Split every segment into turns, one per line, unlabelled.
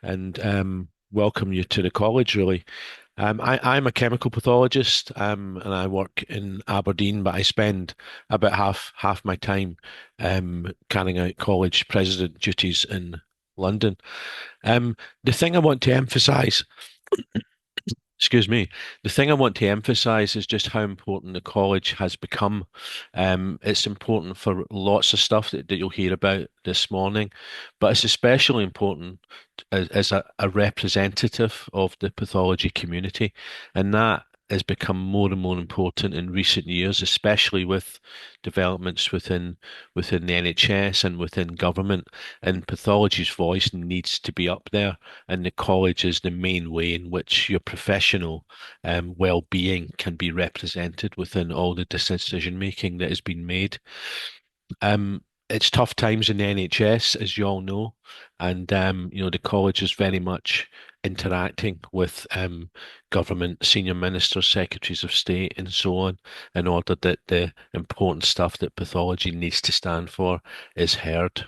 and welcome you to the college, really. I'm a chemical pathologist, and I work in Aberdeen, but I spend about half my time carrying out college president duties in London. The thing I want to emphasise Excuse me. The thing I want to emphasize is just how important the college has become. It's important for lots of stuff that you'll hear about this morning, but it's especially important as a representative of the pathology community. And that has become more and more important in recent years, especially with developments within the NHS and within government. And pathology's voice needs to be up there, and the college is the main way in which your professional well-being can be represented within all the decision making that has been made. It's tough times in the NHS, as you all know, and the college is very much interacting with government, senior ministers, secretaries of state, and so on, in order that the important stuff that pathology needs to stand for is heard.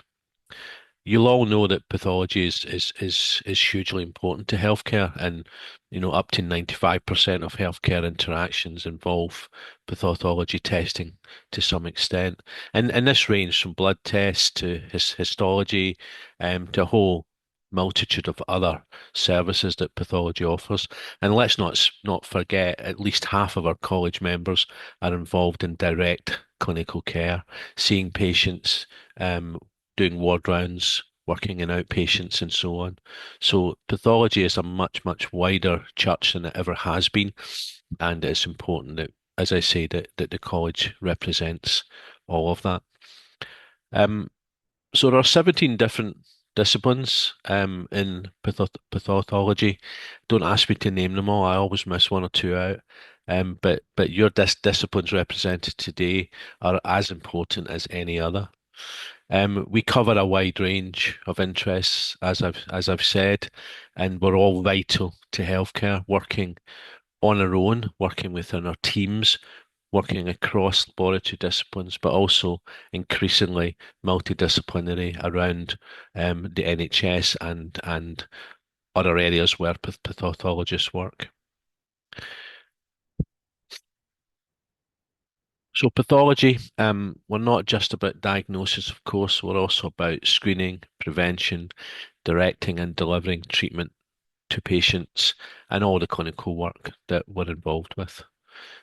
You'll all know that pathology is hugely important to healthcare, and up to 95% of healthcare interactions involve pathology testing to some extent. And this ranges from blood tests to histology, to a whole multitude of other services that pathology offers. And let's not forget, at least half of our college members are involved in direct clinical care, seeing patients, doing ward rounds, working in outpatients, and so on. So pathology is a much wider church than it ever has been, and it's important that, as I say, that the college represents all of that. Um, so there are 17 different disciplines in pathology. Don't ask me to name them all. I always miss one or two out. But your disciplines represented today are as important as any other. We cover a wide range of interests, as I've said, and we're all vital to healthcare, working on our own, working within our teams, working across laboratory disciplines, but also increasingly multidisciplinary around the NHS and other areas where pathologists work. So pathology, we're not just about diagnosis, of course, we're also about screening, prevention, directing and delivering treatment to patients, and all the clinical work that we're involved with.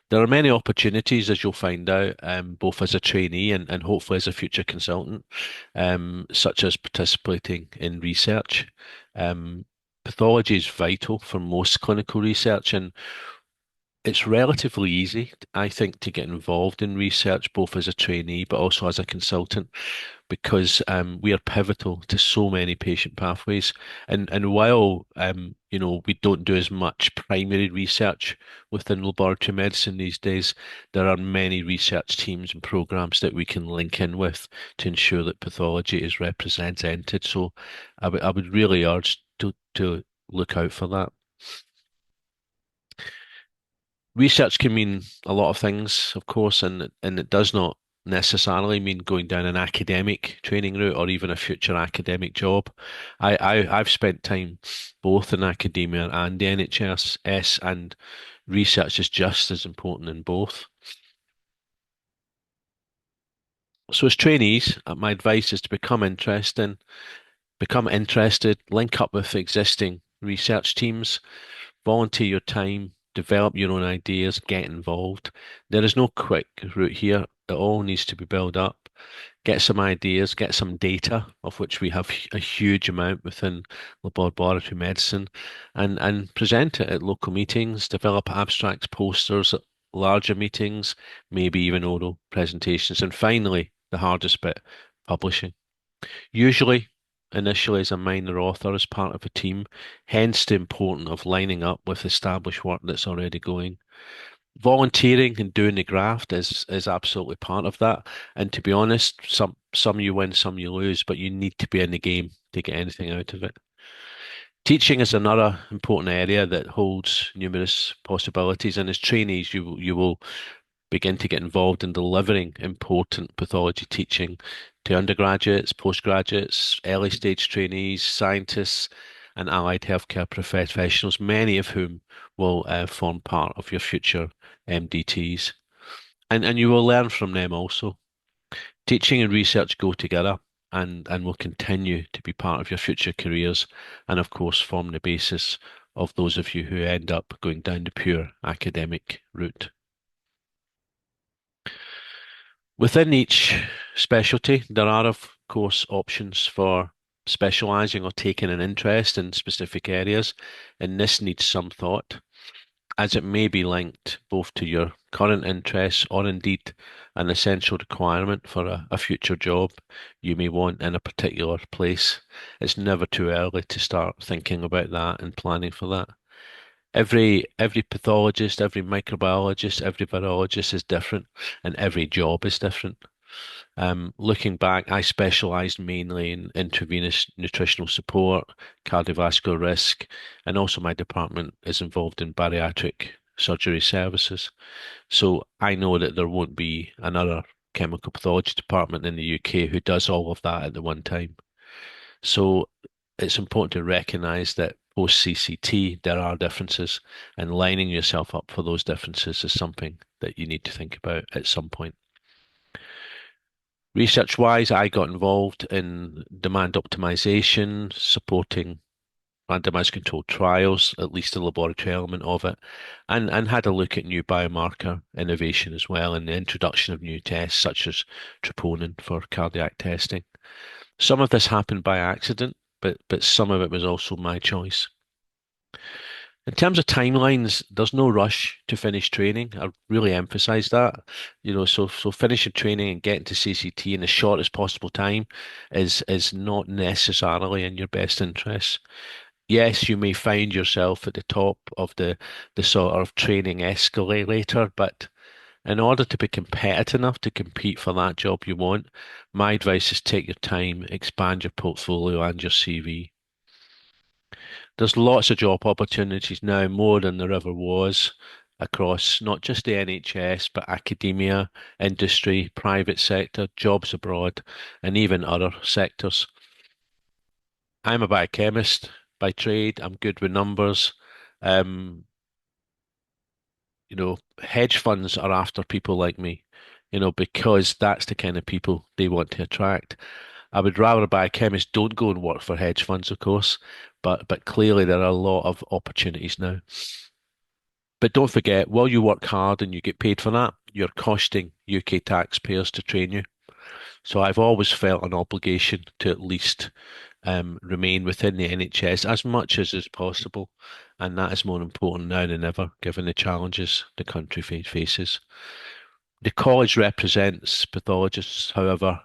There are many opportunities, as you'll find out, both as a trainee and hopefully as a future consultant, such as participating in research. Pathology is vital for most clinical research, and it's relatively easy, I think, to get involved in research, both as a trainee but also as a consultant, because we are pivotal to so many patient pathways. And while we don't do as much primary research within laboratory medicine these days, there are many research teams and programs that we can link in with to ensure that pathology is represented. So I would really urge to look out for that. Research can mean a lot of things, of course, and it does not necessarily mean going down an academic training route or even a future academic job. I've spent time both in academia and the NHS, and research is just as important in both. So as trainees, my advice is to become interested, link up with existing research teams, volunteer your time, develop your own ideas, get involved. There is no quick route here. It all needs to be built up. Get some ideas, get some data, of which we have a huge amount within laboratory medicine, and present it at local meetings, develop abstracts, posters at larger meetings, maybe even oral presentations. And finally, the hardest bit, publishing. Usually, initially as a minor author as part of a team, hence the importance of lining up with established work that's already going. Volunteering and doing the graft is absolutely part of that. And to be honest, some you win, some you lose, but you need to be in the game to get anything out of it. Teaching is another important area that holds numerous possibilities, and as trainees, you will begin to get involved in delivering important pathology teaching to undergraduates, postgraduates, early stage trainees, scientists, and allied healthcare professionals, many of whom will form part of your future MDTs. And you will learn from them also. Teaching and research go together and will continue to be part of your future careers, and of course form the basis of those of you who end up going down the pure academic route. Within each specialty, there are, of course, options for specialising or taking an interest in specific areas, and this needs some thought, as it may be linked both to your current interests or indeed an essential requirement for a future job you may want in a particular place. It's never too early to start thinking about that and planning for that. Every pathologist, every microbiologist, every virologist is different, and every job is different. Looking back, I specialised mainly in intravenous nutritional support, cardiovascular risk, and also my department is involved in bariatric surgery services. So I know that there won't be another chemical pathology department in the UK who does all of that at the one time. So it's important to recognise that post CCT there are differences, and lining yourself up for those differences is something that you need to think about at some point. Research-wise, I got involved in demand optimization, supporting randomized controlled trials, at least the laboratory element of it, and had a look at new biomarker innovation as well, and the introduction of new tests such as troponin for cardiac testing. Some of this happened by accident, but some of it was also my choice. In terms of timelines, there's no rush to finish training. I really emphasize that. So finishing training and getting to CCT in the shortest possible time is not necessarily in your best interest. Yes, you may find yourself at the top of the sort of training escalator, but in order to be competitive enough to compete for that job you want, my advice is take your time, expand your portfolio and your CV. There's lots of job opportunities now, more than there ever was, across not just the NHS, but academia, industry, private sector, jobs abroad, and even other sectors. I'm a biochemist by trade. I'm good with numbers. Um, Hedge funds are after people like me, because that's the kind of people they want to attract. I would rather a biochemist don't go and work for hedge funds, of course, but clearly there are a lot of opportunities now. But don't forget, while you work hard and you get paid for that, you're costing UK taxpayers to train you. So I've always felt an obligation to at least remain within the NHS as much as is possible, and that is more important now than ever, given the challenges the country faces. The college represents pathologists, however,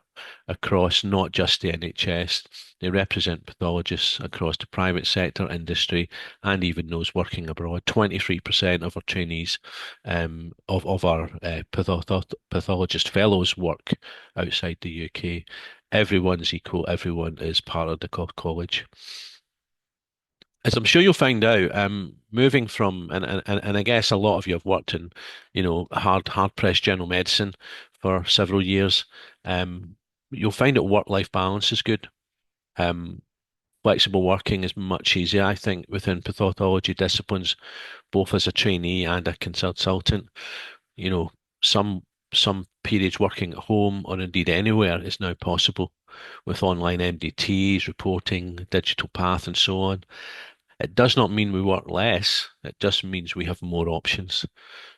across not just the NHS. They represent pathologists across the private sector, industry, and even those working abroad. 23% of our trainees, of our pathologist fellows work outside the UK. Everyone's equal. Everyone is part of the college. As I'm sure you'll find out, moving from and I guess a lot of you have worked in, hard pressed general medicine for several years. You'll find that work-life balance is good. Um, Flexible working is much easier, I think, within pathology disciplines, both as a trainee and a consultant. You know, some some periods working at home or indeed anywhere is now possible with online MDTs, reporting, digital path, and so on. It does not mean we work less. It just means we have more options.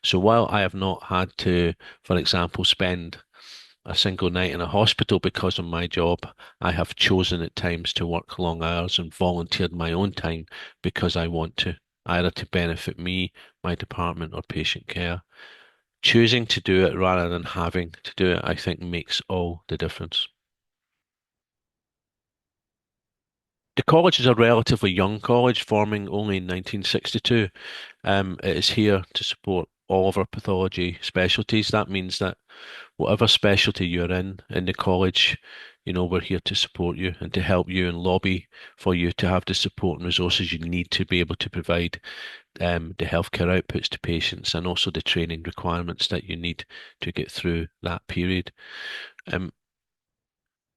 So while I have not had to, for example, spend a single night in a hospital because of my job, I have chosen at times to work long hours and volunteered my own time because I want to, either to benefit me, my department, or patient care. Choosing to do it rather than having to do it, I think, makes all the difference. The college is a relatively young college, forming only in 1962. It is here to support all of our pathology specialties. That means that whatever specialty you're in the college, we're here to support you and to help you and lobby for you to have the support and resources you need to be able to provide the healthcare outputs to patients and also the training requirements that you need to get through that period. Um,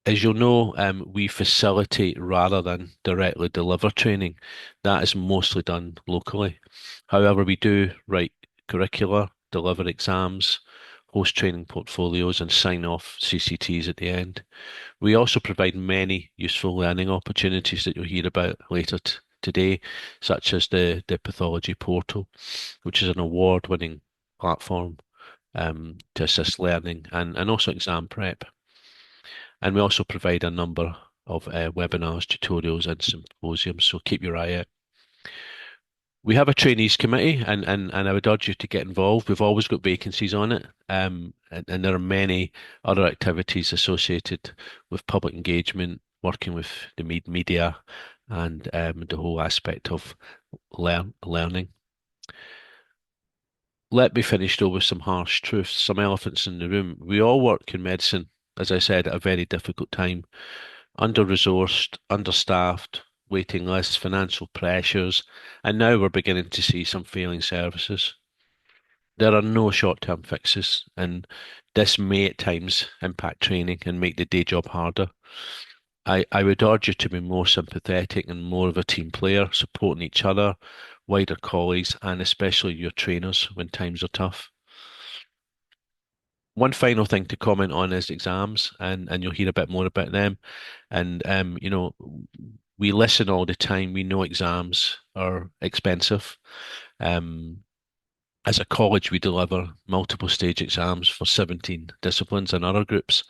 As you'll know, we facilitate rather than directly deliver training. That is mostly done locally. However, we do write curricula, deliver exams, host training portfolios, and sign off CCTs at the end. We also provide many useful learning opportunities that you'll hear about later today, such as the Pathology Portal, which is an award-winning platform to assist learning and also exam prep. And we also provide a number of webinars, tutorials, and symposiums, so keep your eye out. We have a trainees committee, and I would urge you to get involved. We've always got vacancies on it, and there are many other activities associated with public engagement, working with the media, and the whole aspect of learning. Let me finish though with some harsh truths, some elephants in the room. We all work in medicine, as I said, at a very difficult time. Under-resourced, understaffed, waiting lists, financial pressures, and now we're beginning to see some failing services. There are no short-term fixes, and this may at times impact training and make the day job harder. I would urge you to be more sympathetic and more of a team player, supporting each other, wider colleagues, and especially your trainers when times are tough. One final thing to comment on is exams, and you'll hear a bit more about them. And we listen all the time. We know exams are expensive. Um, as a college, we deliver multiple stage exams for 17 disciplines and other groups,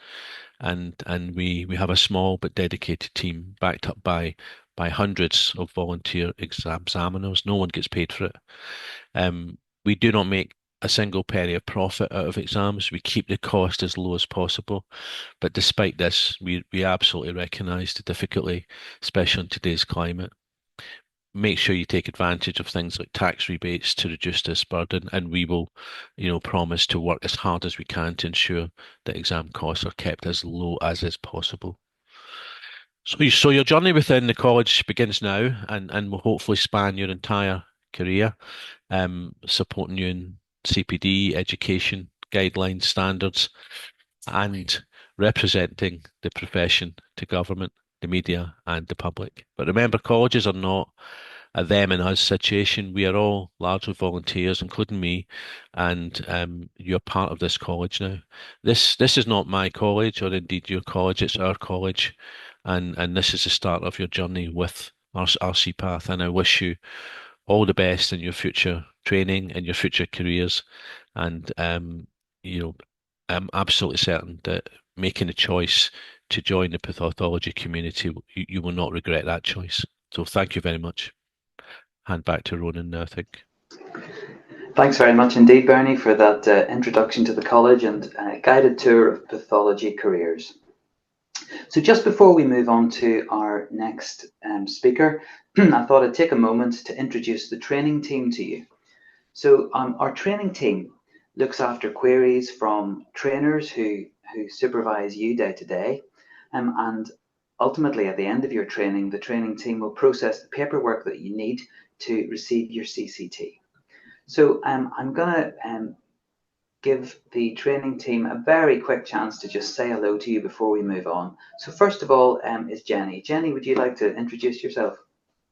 and we have a small but dedicated team backed up by hundreds of volunteer examiners. No one gets paid for it. We do not make a single penny of profit out of exams. We keep the cost as low as possible. But despite this, we absolutely recognise the difficulty, especially in today's climate. Make sure you take advantage of things like tax rebates to reduce this burden, and we will, promise to work as hard as we can to ensure that exam costs are kept as low as is possible. So your journey within the college begins now and will hopefully span your entire career, supporting you in CPD, education, guidelines, standards, and representing the profession to government, the media, and the public. But remember, colleges are not a them and us situation. We are all largely volunteers, including me, and you're part of this college now. This is not my college or indeed your college, it's our college, and this is the start of your journey with RCPath, and I wish you all the best in your future training and your future careers. And I'm absolutely certain that making a choice to join the pathology community, you will not regret that choice. So thank you very much. Hand back to Ronan now, I think.
Thanks very much indeed, Bernie, for that introduction to the college and guided tour of pathology careers. So just before we move on to our next speaker, I thought I'd take a moment to introduce the training team to you. So our training team looks after queries from trainers who supervise you day to day, and ultimately at the end of your training, the training team will process the paperwork that you need to receive your CCT. So I'm going to give the training team a very quick chance to just say hello to you before we move on. So first of all is Jenny. Jenny, would you like to introduce yourself?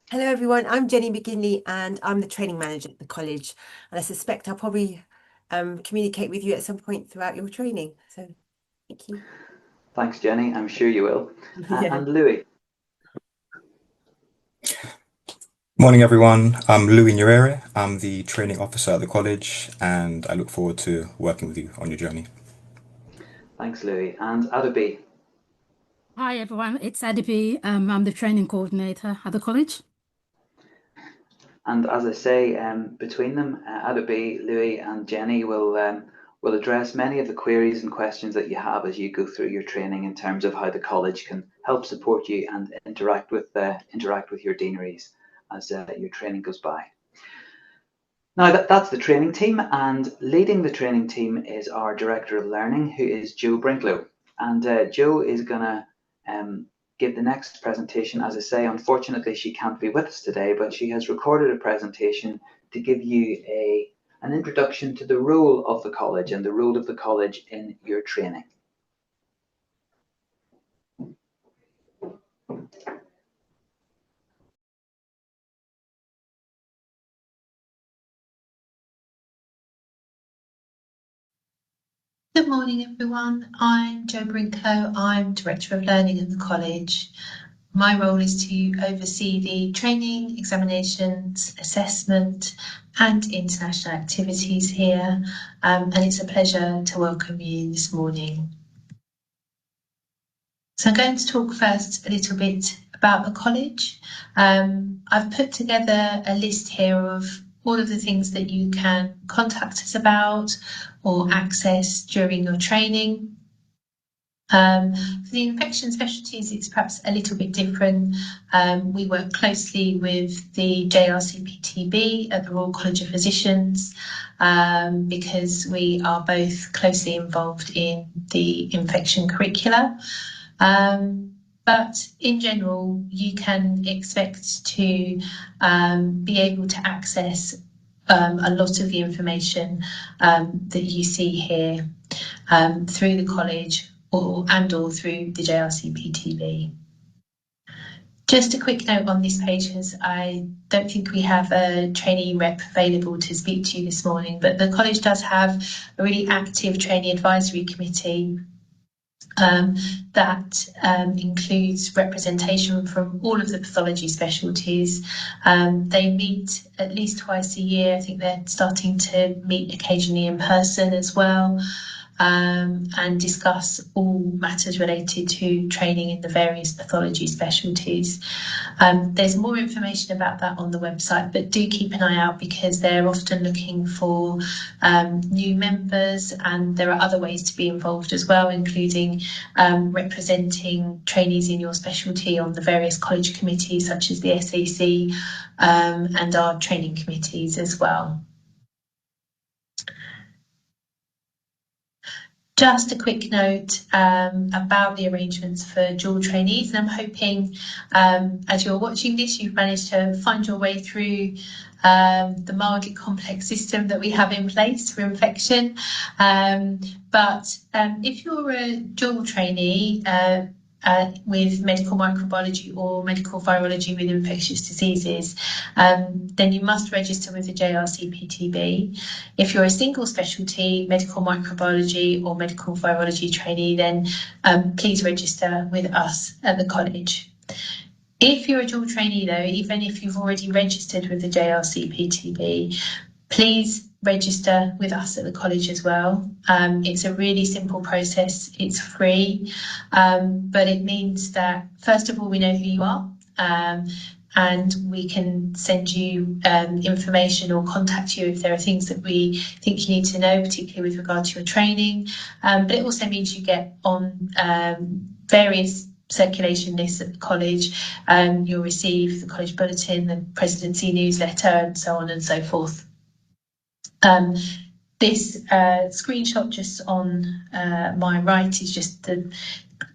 Hello everyone, I'm Jenny McGinley and I'm the training manager at the college, and I suspect I'll probably communicate with you at some point throughout your training. So thank you.
Thanks, Jenny. I'm sure you will.
Yeah.
And Louis.
Morning, everyone. I'm Louis Nyerere. I'm the training officer at the college, and I look forward to working with you on your journey.
Thanks, Louis. And Adobe.
Hi, everyone. It's Adobe. I'm the training coordinator at the college.
And as I say, between them, Adobe, Louis, and Jenny will address many of the queries and questions that you have as you go through your training in terms of how the college can help support you and interact with your deaneries as your training goes by. Now that's the training team, and leading the training team is our Director of Learning, who is Joe Brinklow. And Joe is going to give the next presentation. As I say, unfortunately, she can't be with us today, but she has recorded a presentation to give you an introduction to the role of the college and the role of the college in your training.
Good morning, everyone. I'm Jo Brinklow. I'm Director of Learning at the College. My role is to oversee the training, examinations, assessment and international activities here, and it's a pleasure to welcome you this morning. So I'm going to talk first a little bit about the college. I've put together a list here of all of the things that you can contact us about or access during your training. For the infection specialties, it's perhaps a little bit different. We work closely with the JRCPTB at the Royal College of Physicians because we are both closely involved in the infection curricula. But in general, you can expect to be able to access a lot of the information that you see here through the college or through the JRCPTB. Just a quick note on this page, because I don't think we have a trainee rep available to speak to you this morning, but the college does have a really active trainee advisory committee that includes representation from all of the pathology specialties. They meet at least twice a year. I think they're starting to meet occasionally in person as well, and discuss all matters related to training in the various pathology specialties. There's more information about that on the website, but do keep an eye out because they're often looking for new members, and there are other ways to be involved as well, including representing trainees in your specialty on the various college committees such as the SAC and our training committees as well. Just a quick note about the arrangements for dual trainees, and I'm hoping as you're watching this, you've managed to find your way through the mildly complex system that we have in place for infection. But if you're a dual trainee with medical microbiology or medical virology with infectious diseases, then you must register with the JRCPTB. If you're a single specialty medical microbiology or medical virology trainee, then please register with us at the college. If you're a dual trainee though, even if you've already registered with the JRCPTB, please register with us at the college as well. It's a really simple process. It's free, but it means that first of all, we know who you are, and we can send you information or contact you if there are things that we think you need to know, particularly with regard to your training. But it also means you get on various circulation lists at the college. You'll receive the college bulletin, the presidency newsletter, and so on and so forth. This screenshot just on my right is just the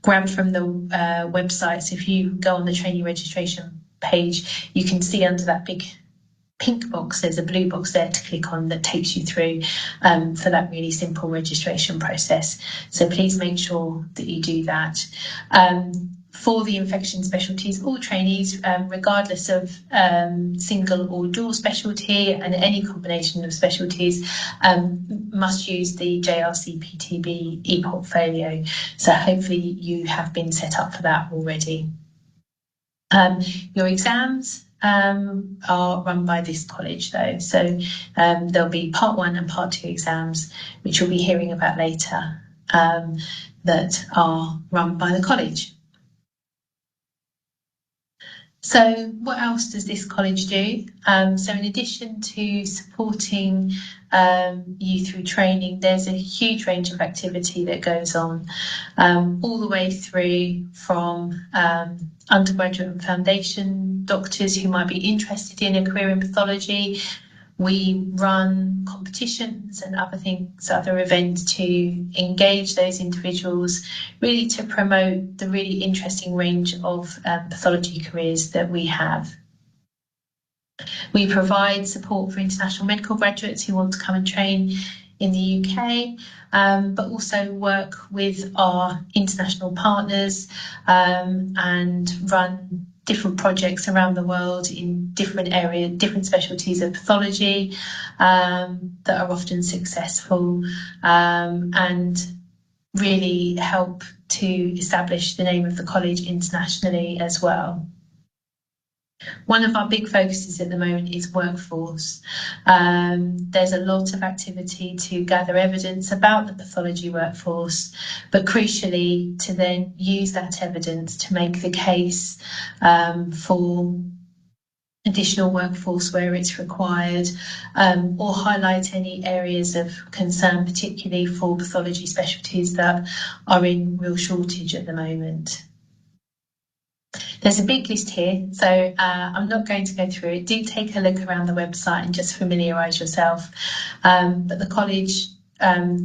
grabbed from the website. So if you go on the trainee registration page, you can see under that big pink box, there's a blue box there to click on that takes you through for that really simple registration process. So please make sure that you do that. For the infection specialties, all trainees, regardless of single or dual specialty and any combination of specialties, must use the JRCPTB e-portfolio. So hopefully you have been set up for that already. Your exams are run by this college though. So there'll be part 1 and part 2 exams, which we'll be hearing about later, that are run by the college. So what else does this college do? So in addition to supporting you through training, there's a huge range of activity that goes on all the way through from undergraduate and foundation doctors who might be interested in a career in pathology. We run competitions and other events to engage those individuals, really to promote the really interesting range of pathology careers that we have. We provide support for international medical graduates who want to come and train in the UK, but also work with our international partners and run different projects around the world in different areas, different specialties of pathology that are often successful and really help to establish the name of the college internationally as well. One of our big focuses at the moment is workforce. There's a lot of activity to gather evidence about the pathology workforce, but crucially to then use that evidence to make the case for additional workforce where it's required, or highlight any areas of concern, particularly for pathology specialties that are in real shortage at the moment. There's a big list here, so I'm not going to go through it. Do take a look around the website and just familiarise yourself. But the college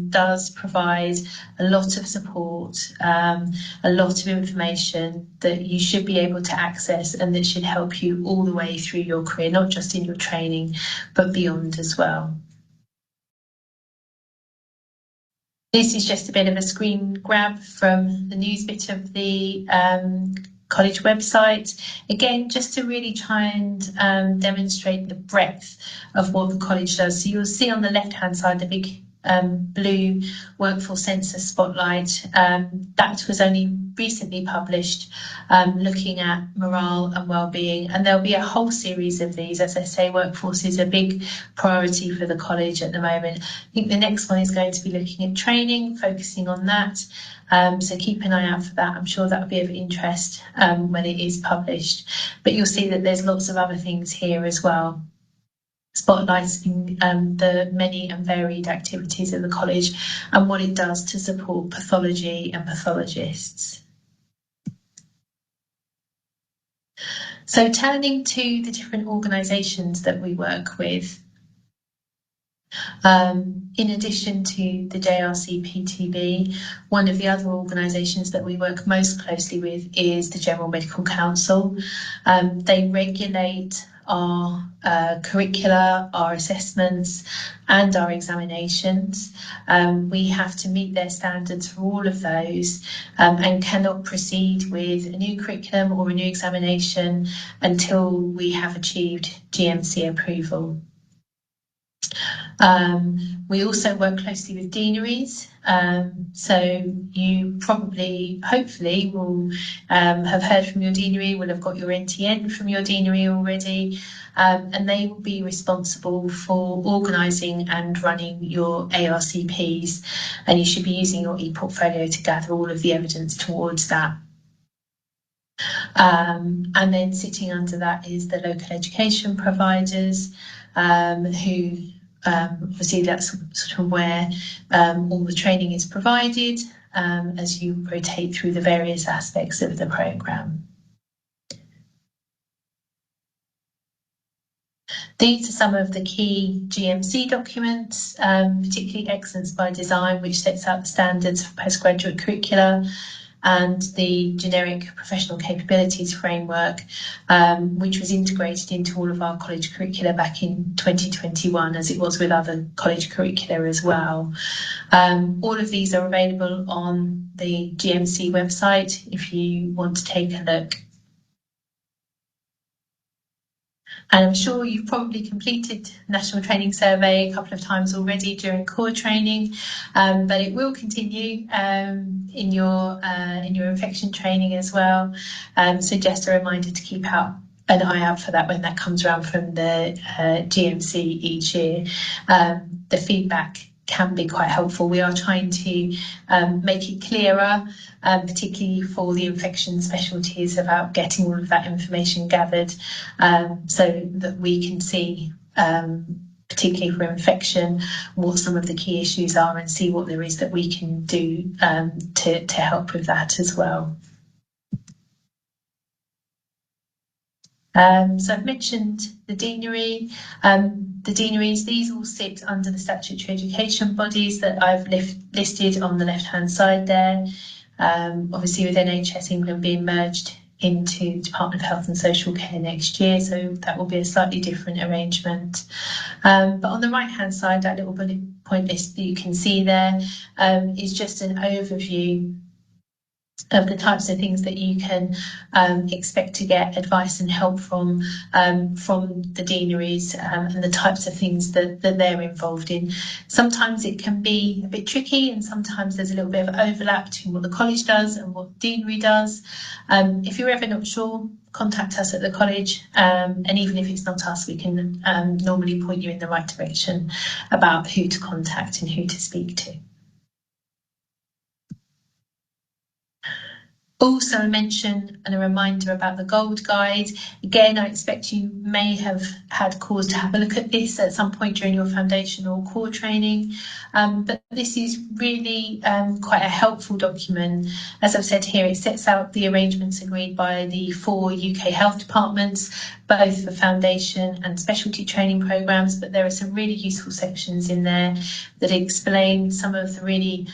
does provide a lot of support, a lot of information that you should be able to access and that should help you all the way through your career, not just in your training, but beyond as well. This is just a bit of a screen grab from the news bit of the college website, again just to really try and demonstrate the breadth of what the college does. So you'll see on the left hand side the big blue workforce census spotlight. That was only recently published, looking at morale and well-being, and there'll be a whole series of these. As I say, workforce is a big priority for the college at the moment. I think the next one is going to be looking at training, focusing on that. So keep an eye out for that. I'm sure that will be of interest when it is published. But you'll see that there's lots of other things here as well, spotlighting the many and varied activities of the college and what it does to support pathology and pathologists. So turning to the different organisations that we work with, in addition to the JRC-PTB, one of the other organisations that we work most closely with is the General Medical Council. They regulate our curricula, our assessments and our examinations. We have to meet their standards for all of those and cannot proceed with a new curriculum or a new examination until we have achieved GMC approval. We also work closely with deaneries, so you probably, hopefully, will have heard from your deanery, will have got your NTN from your deanery already, and they will be responsible for organising and running your ARCPs, and you should be using your e-portfolio to gather all of the evidence towards that. And then sitting under that is the local education providers, who obviously that's sort of where all the training is provided as you rotate through the various aspects of the programme. These are some of the key GMC documents, particularly Excellence by Design, which sets out the standards for postgraduate curricula, and the generic professional capabilities framework, which was integrated into all of our college curricula back in 2021, as it was with other college curricula as well. All of these are available on the GMC website if you want to take a look. And I'm sure you've probably completed National Training Survey a couple of times already during core training, but it will continue in your infection training as well. So just a reminder to keep an eye out for that when that comes around from the GMC each year. The feedback can be quite helpful. We are trying to make it clearer, particularly for the infection specialties, about getting all of that information gathered, so that we can see, particularly for infection, what some of the key issues are and see what there is that we can do to help with that as well. So I've mentioned the deanery. The deaneries, these all sit under the statutory education bodies that I've listed on the left-hand side there. Obviously with NHS England being merged into Department of Health and Social Care next year, so that will be a slightly different arrangement. But on the right-hand side, that little bullet point list that you can see there is just an overview of the types of things that you can expect to get advice and help from the deaneries, and the types of things that they're involved in. Sometimes it can be a bit tricky, and sometimes there's a little bit of overlap between what the college does and what the deanery does. If you're ever not sure, contact us at the college, and even if it's not us, we can normally point you in the right direction about who to contact and who to speak to. Also a mention and a reminder about the Gold Guide. Again, I expect you may have had cause to have a look at this at some point during your foundation or core training, but this is really quite a helpful document. As I've said here, it sets out the arrangements agreed by the 4 UK health departments, both for foundation and specialty training programmes, but there are some really useful sections in there that explain some of the really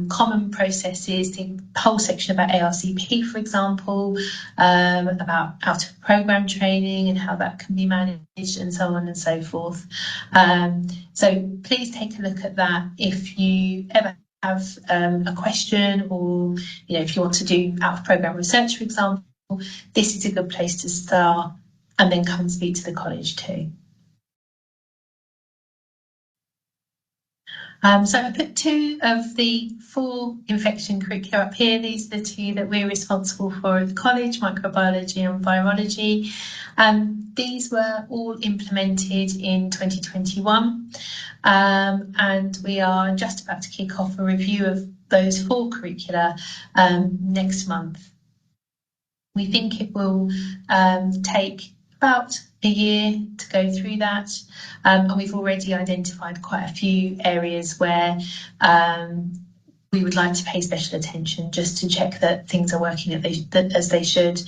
common processes, the whole section about RCP, for example, about out of programme training and how that can be managed, and so on and so forth. So please take a look at that if you ever have a question, or if you want to do out of programme research, for example. This is a good place to start, and then come and speak to the college too. So I put 2 of the 4 infection curricula up here. These are the 2 that we're responsible for at the college, Microbiology and Virology. These were all implemented in 2021, and we are just about to kick off a review of those 4 curricula next month. We think it will take about a year to go through that, and we've already identified quite a few areas where we would like to pay special attention, just to check that things are working as they should,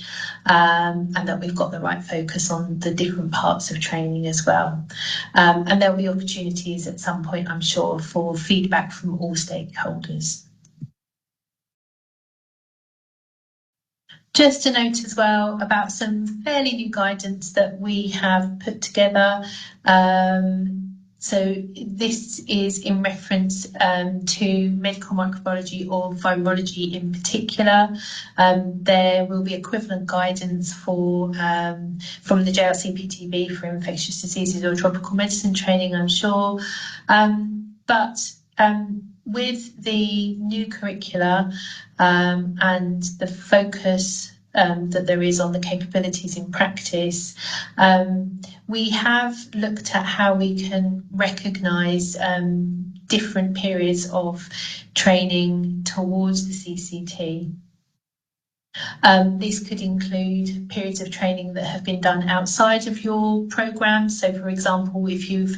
and that we've got the right focus on the different parts of training as well. And there'll be opportunities at some point, I'm sure, for feedback from all stakeholders. Just a note as well about some fairly new guidance that we have put together. So this is in reference to medical microbiology or virology in particular. There will be equivalent guidance for from the JRCPTB for infectious diseases or tropical medicine training, I'm sure. But with the new curricula and the focus that there is on the capabilities in practice, we have looked at how we can recognise different periods of training towards the CCT. This could include periods of training that have been done outside of your programme. So, for example, if you've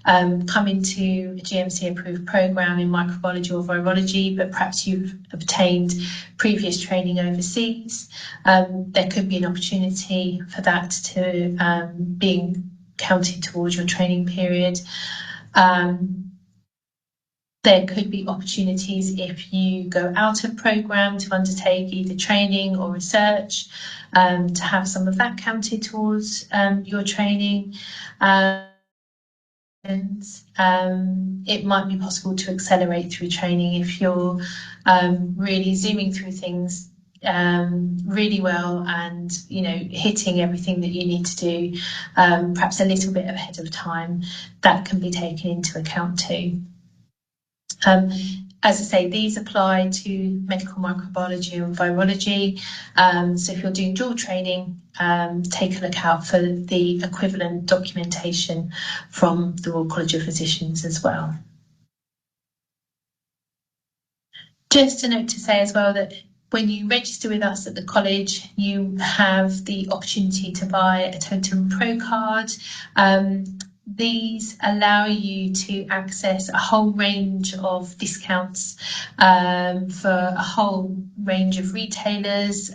come into a GMC approved programme in microbiology or virology, but perhaps you've obtained previous training overseas, there could be an opportunity for that to be counted towards your training period. There could be opportunities if you go out of programme to undertake either training or research, to have some of that counted towards your training. And it might be possible to accelerate through training if you're really zooming through things really well and hitting everything that you need to do, perhaps a little bit ahead of time. That can be taken into account too. As I say, these apply to medical microbiology and virology. So if you're doing dual training, take a look out for the equivalent documentation from the Royal College of Physicians as well. Just a note to say as well that when you register with us at the college, you have the opportunity to buy a Totem Pro card. These allow you to access a whole range of discounts for a whole range of retailers,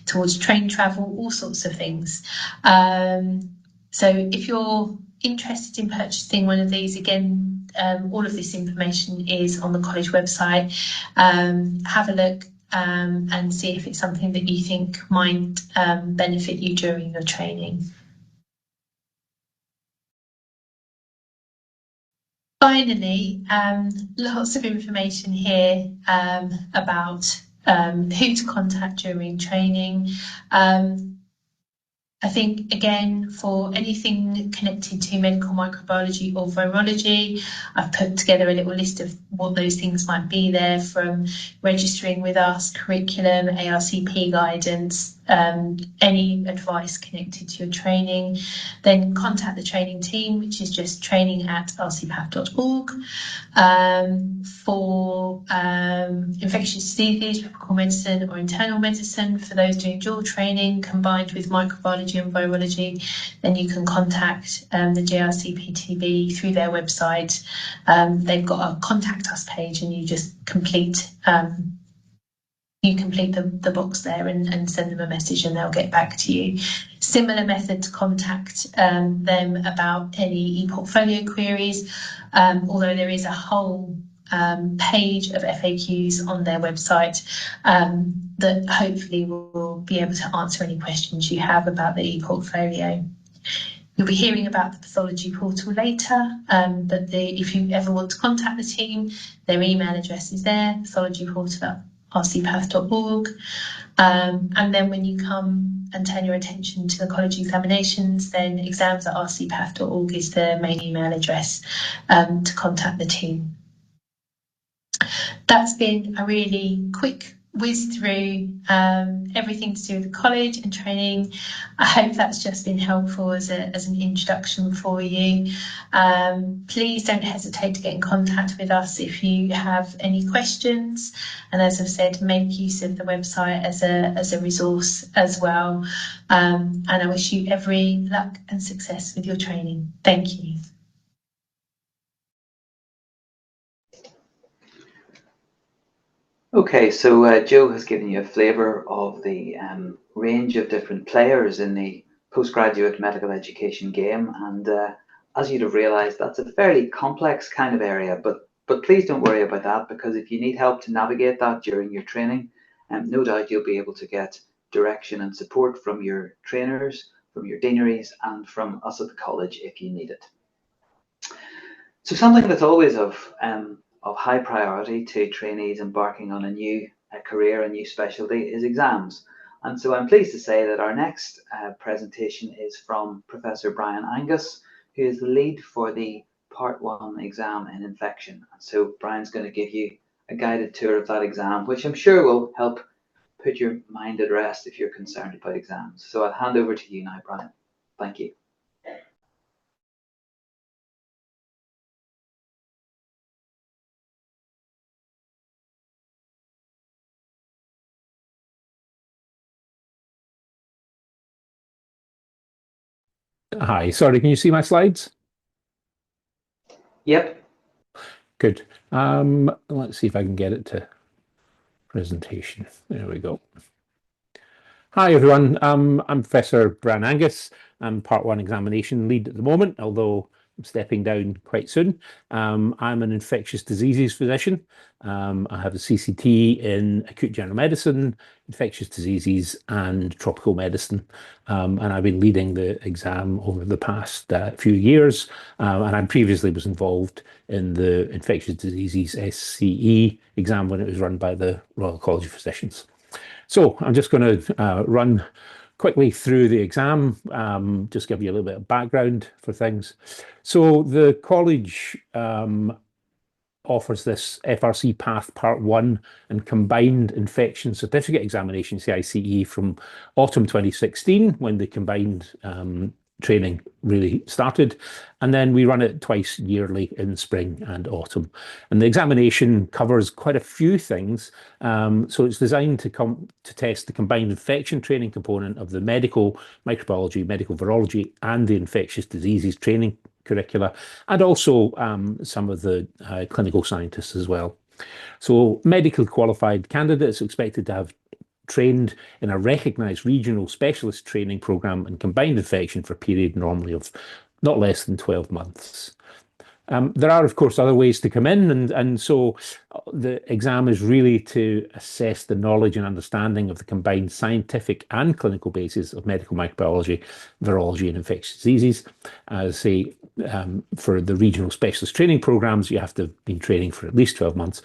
towards train travel, all sorts of things. So if you're interested in purchasing one of these, again, all of this information is on the college website. Have a look and see if it's something that you think might benefit you during your training. Finally, lots of information here about who to contact during training. I think, again, for anything connected to medical microbiology or virology, I've put together a little list of what those things might be there, from registering with us, curriculum, ARCP guidance, any advice connected to your training. Then contact the training team, which is just training@rcpath.org. For infectious diseases, tropical medicine or internal medicine, for those doing dual training combined with microbiology and virology, then you can contact the JRCPTB through their website. They've got a contact us page, and you just complete the box there and send them a message, and they'll get back to you. Similar method to contact them about any e-portfolio queries, although there is a whole page of FAQs on their website that hopefully will be able to answer any questions you have about the e-portfolio. You'll be hearing about the pathology portal later, but if you ever want to contact the team, their email address is there, pathologyportal@rcpath.org. And then when you come and turn your attention to the college examinations, then exams@rcpath.org is the main email address to contact the team. That's been a really quick whiz through everything to do with the college and training. I hope that's just been helpful as an introduction for you. Please don't hesitate to get in contact with us if you have any questions. And as I've said, make use of the website as a resource as well. And I wish you every luck and success with your training. Thank you.
Okay, so Joe has given you a flavour of the range of different players in the postgraduate medical education game, and as you'd have realised, that's a fairly complex kind of area, but please don't worry about that, because if you need help to navigate that during your training, no doubt you'll be able to get direction and support from your trainers, from your deaneries, and from us at the college if you need it. So something that's always of high priority to trainees embarking on a new career, a new specialty, is exams. And so I'm pleased to say that our next presentation is from Professor Brian Angus, who is the lead for the Part 1 exam in infection. And so Brian's going to give you a guided tour of that exam, which I'm sure will help put your mind at rest if you're concerned about exams. So I'll hand over to you now, Brian. Thank you.
Hi, sorry, can you see my slides?
Yep.
Good. Let's see if I can get it to presentation. There we go. Hi, everyone. I'm Professor Brian Angus. I'm Part 1 examination lead at the moment, although I'm stepping down quite soon. I'm an infectious diseases physician. I have a CCT in acute general medicine, infectious diseases, and tropical medicine. And I've been leading the exam over the past few years. And I previously was involved in the infectious diseases SCE exam when it was run by the Royal College of Physicians. So I'm just going to run quickly through the exam, just give you a little bit of background for things. So the college offers this FRCPath Part 1 and Combined Infection Certificate Examination, CICE, from autumn 2016, when the combined training really started. And then we run it twice yearly in spring and autumn. And the examination covers quite a few things. So it's designed to test the combined infection training component of the medical microbiology, medical virology, and the infectious diseases training curricula, and also some of the clinical scientists as well. So medically qualified candidates are expected to have trained in a recognised regional specialist training programme in combined infection for a period normally of not less than 12 months. There are, of course, other ways to come in, and so the exam is really to assess the knowledge and understanding of the combined scientific and clinical basis of medical microbiology, virology, and infectious diseases. As I say, for the regional specialist training programs, you have to have been training for at least 12 months.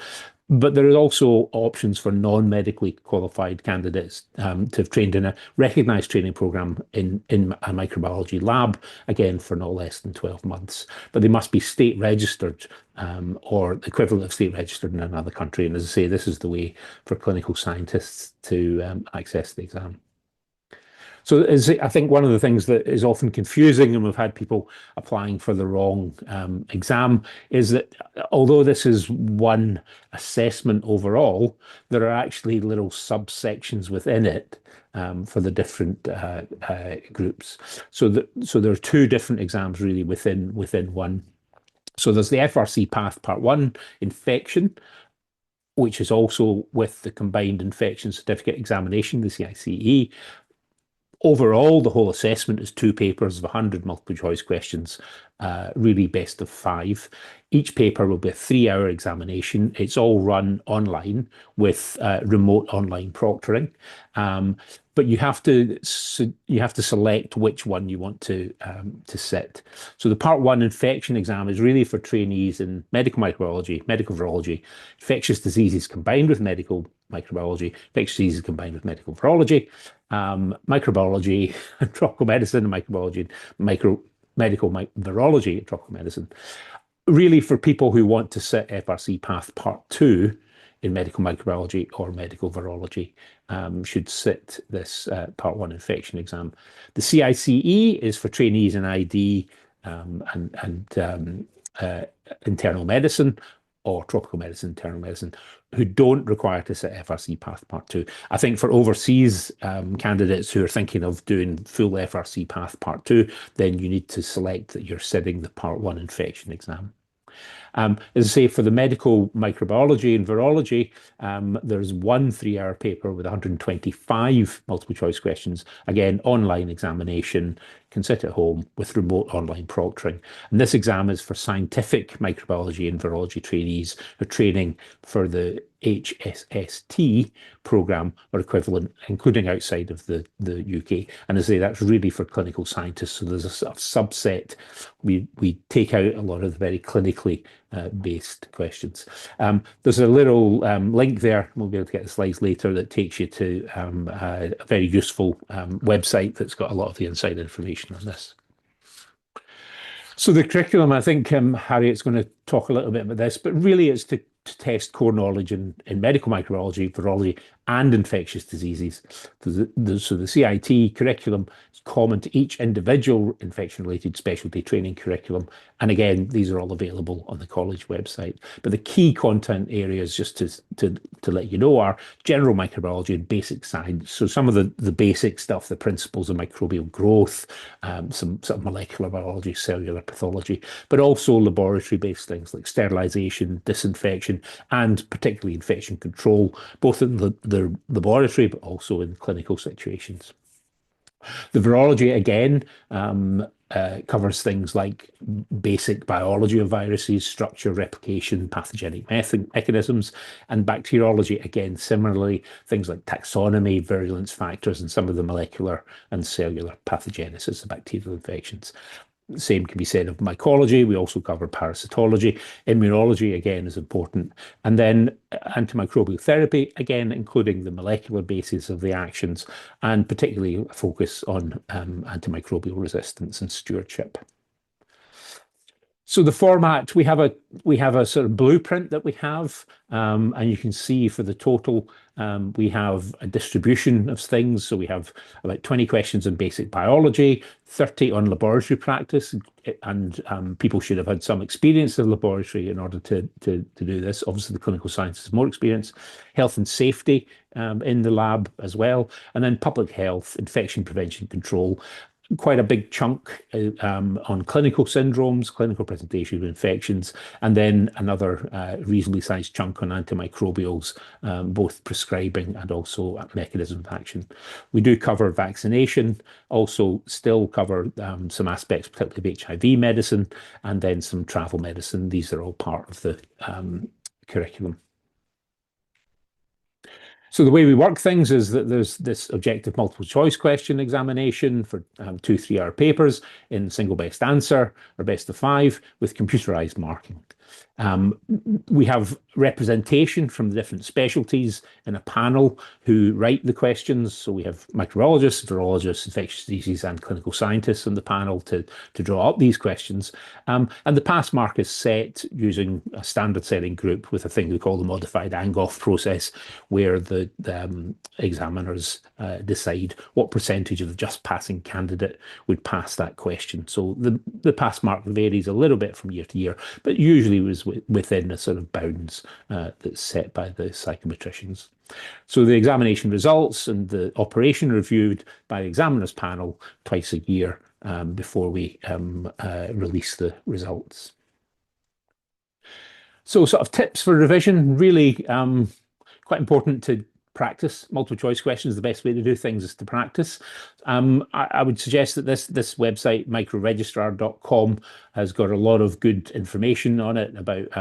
But there are also options for non-medically qualified candidates to have trained in a recognised training programme in a microbiology lab, again for no less than 12 months. But they must be state registered or the equivalent of state registered in another country. And as I say, this is the way for clinical scientists to access the exam. So I think one of the things that is often confusing, and we've had people applying for the wrong exam, is that although this is one assessment overall, there are actually little subsections within it for the different groups. So there are two different exams really within one. So there's the FRCPath Part 1 infection, which is also with the combined infection certificate examination, the CICE. Overall, the whole assessment is 2 papers of 100 multiple choice questions, really best of 5. Each paper will be a 3-hour examination. It's all run online with remote online proctoring. But you have to select which one you want to sit. So the Part 1 infection exam is really for trainees in medical microbiology, medical virology, infectious diseases combined with medical microbiology, infectious diseases combined with medical virology, microbiology, tropical medicine, and microbiology, medical virology, and tropical medicine. Really for people who want to sit FRCPath Part 2 in medical microbiology or medical virology should sit this Part 1 infection exam. The CICE is for trainees in ID and internal medicine or tropical medicine, internal medicine, who don't require to sit FRCPath Part 2. I think for overseas candidates who are thinking of doing full FRCPath Part 2, then you need to select that you're sitting the Part 1 infection exam. As I say, for the medical microbiology and virology, there's one 3-hour paper with 125 multiple choice questions. Again, online examination, can sit at home with remote online proctoring. And this exam is for scientific microbiology and virology trainees who are training for the HSST programme or equivalent, including outside of the UK. And as I say, that's really for clinical scientists. So there's a sort of subset. We take out a lot of the very clinically based questions. There's a little link there, we'll be able to get the slides later, that takes you to a very useful website that's got a lot of the inside information on this. So the curriculum, I think Harriet's going to talk a little bit about this, but really it's to test core knowledge in medical microbiology, virology, and infectious diseases. So the CIT curriculum is common to each individual infection-related specialty training curriculum. And again, these are all available on the college website. But the key content areas, just to let you know, are general microbiology and basic science. So some of the basic stuff, the principles of microbial growth, some sort of molecular biology, cellular pathology, but also laboratory-based things like sterilization, disinfection, and particularly infection control, both in the laboratory, but also in clinical situations. The virology, again, covers things like basic biology of viruses, structure, replication, pathogenic mechanisms, and bacteriology, again, similarly, things like taxonomy, virulence factors, and some of the molecular and cellular pathogenesis of bacterial infections. Same can be said of mycology. We also cover parasitology. Immunology, again, is important. And then antimicrobial therapy, again, including the molecular basis of the actions, and particularly a focus on antimicrobial resistance and stewardship. So the format, we have a sort of blueprint that we have, and you can see for the total, we have a distribution of things. So we have about 20 questions on basic biology, 30 on laboratory practice, and people should have had some experience in laboratory in order to do this. Obviously, the clinical science is more experience, health and safety in the lab as well, and then public health, infection prevention control. Quite a big chunk on clinical syndromes, clinical presentation of infections, and then another reasonably sized chunk on antimicrobials, both prescribing and also mechanism of action. We do cover vaccination, also still cover some aspects, particularly of HIV medicine, and then some travel medicine. These are all part of the curriculum. So the way we work things is that there's this objective multiple choice question examination for 2 3-hour papers in single best answer or best of 5 with computerized marking. We have representation from the different specialties in a panel who write the questions. So we have microbiologists, virologists, infectious diseases, and clinical scientists on the panel to draw up these questions. And the pass mark is set using a standard setting group with a thing we call the modified Angoff process, where the examiners decide what percentage of the just passing candidate would pass that question. So the pass mark varies a little bit from year to year, but usually was within the sort of bounds that's set by the psychometricians. So the examination results and the operation reviewed by the examiners panel twice a year before we release the results. So sort of tips for revision, really quite important to practice. Multiple choice questions, the best way to do things is to practice. I would suggest that this website, microregistrar.com, has got a lot of good information on it about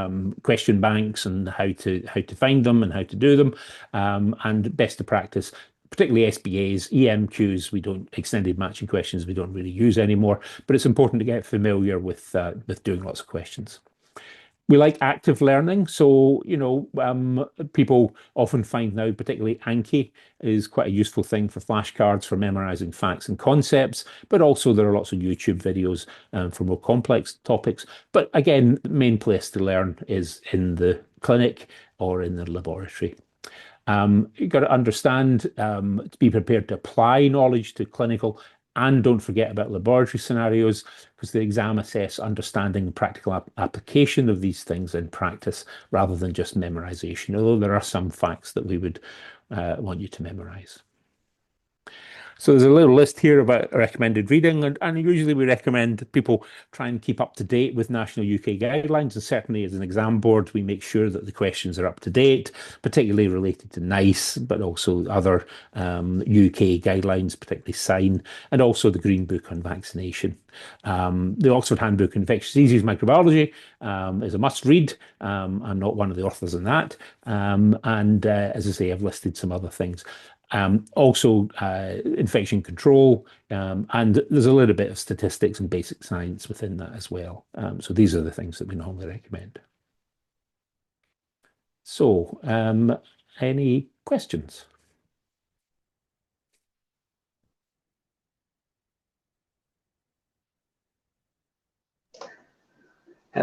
question banks and how to find them and how to do them, and best to practice. Particularly SBAs, EMQs, extended matching questions, we don't really use anymore, but it's important to get familiar with doing lots of questions. We like active learning, so people often find now, particularly Anki is quite a useful thing for flashcards for memorizing facts and concepts, but also there are lots of YouTube videos for more complex topics. But again, the main place to learn is in the clinic or in the laboratory. You've got to understand, to be prepared to apply knowledge to clinical, and don't forget about laboratory scenarios, because the exam assess understanding and practical application of these things in practice rather than just memorization, although there are some facts that we would want you to memorize. So there's a little list here about recommended reading, and usually we recommend people try and keep up to date with national UK guidelines, and certainly as an exam board we make sure that the questions are up to date, particularly related to NICE, but also other UK guidelines, particularly SIGN, and also the Green Book on vaccination. The Oxford Handbook in Infectious Diseases Microbiology is a must read. I'm not one of the authors in that, and as I say, I've listed some other things. Also infection control, and there's a little bit of statistics and basic science within that as well. So these are the things that we normally recommend. So any questions?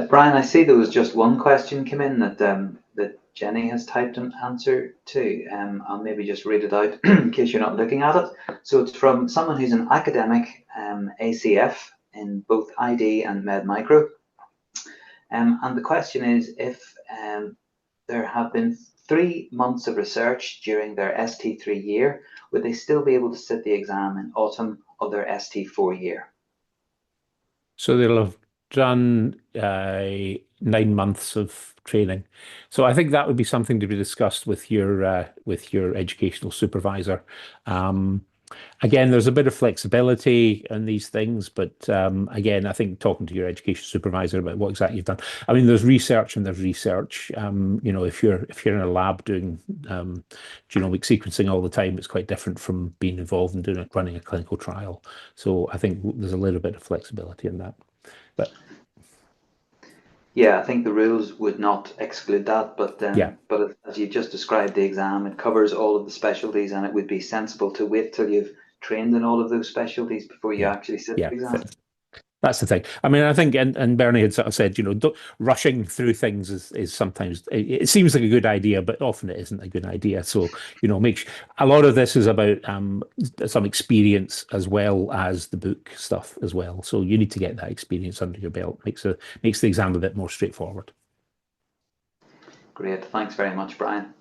Brian, I see there was just one question come in that Jenny has typed an answer to. I'll maybe just read it out in case you're not looking at it. So it's from someone who's an academic ACF in both ID and Med Micro. And the question is, if there have been 3 months of research during their ST3 year, would they still be able to sit the exam in autumn of their ST4 year?
So they'll have done 9 months of training. So I think that would be something to be discussed with your educational supervisor. Again, there's a bit of flexibility in these things, but again, I think talking to your education supervisor about what exactly you've done. I mean, there's research and there's research. If you're in a lab doing genomic sequencing all the time, it's quite different from being involved in running a clinical trial. So I think there's a little bit of flexibility in that. But
yeah, I think the rules would not exclude that, but as you just described the exam, it covers all of the specialties, and it would be sensible to wait till you've trained in all of those specialties before you actually sit the exam.
That's the thing. I mean, I think, and Bernie had sort of said, rushing through things is sometimes, it seems like a good idea, but often it isn't a good idea. So, a lot of this is about some experience as well as the book stuff as well. So you need to get that experience under your belt. Makes the exam a bit more straightforward.
Great. Thanks very much, Brian.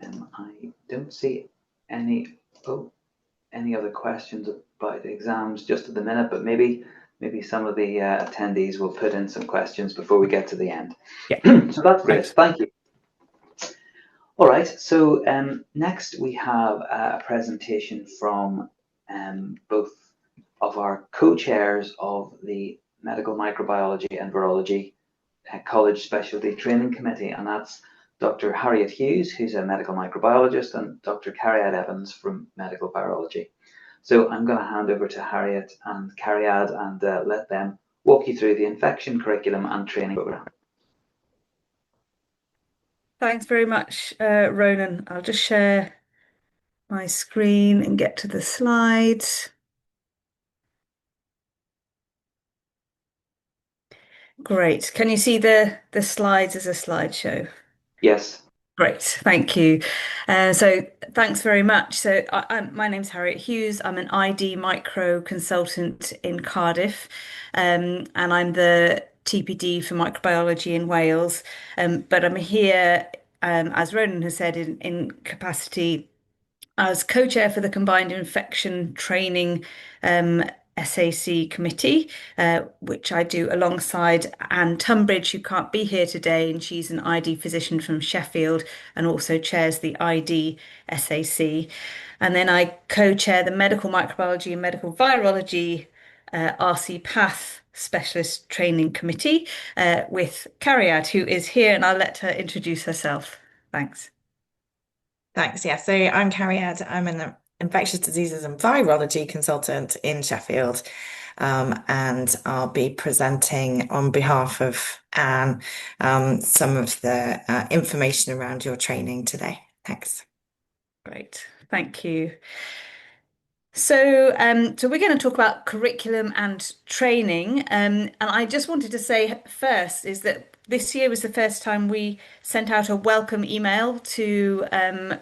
I don't see any other questions about the exams just at the minute, but maybe some of the attendees will put in some questions before we get to the end.
Yeah.
So that's great. Thank you. All right. So next we have a presentation from both of our co-chairs of the Medical Microbiology and Virology College Specialty Training Committee, and that's Dr. Harriet Hughes, who's a medical microbiologist, and Dr. Cariad Evans from Medical Virology. So I'm going to hand over to Harriet and Cariad and let them walk you through the infection curriculum and training program.
Thanks very much, Ronan. I'll just share my screen and get to the slides. Great. Can you see the slides as a slideshow?
Yes.
Great, thank you. So thanks very much. So my name's Harriet Hughes. I'm an ID micro consultant in Cardiff, and I'm the TPD for microbiology in Wales. But I'm here, as Ronan has said, in capacity as co-chair for the Combined Infection Training SAC committee, which I do alongside Anne Tunbridge, who can't be here today, and she's an ID physician from Sheffield and also chairs the ID SAC. And then I co-chair the Medical Microbiology and Medical Virology RCPath Specialist Training Committee with Cariad, who is here, and I'll let her introduce herself. Thanks.
Thanks. Yeah, so I'm Cariad. I'm an infectious diseases and virology consultant in Sheffield, and I'll be presenting on behalf of Anne some of the information around your training today. Thanks.
Great, thank you. So we're going to talk about curriculum and training, and I just wanted to say first is that this year was the first time we sent out a welcome email to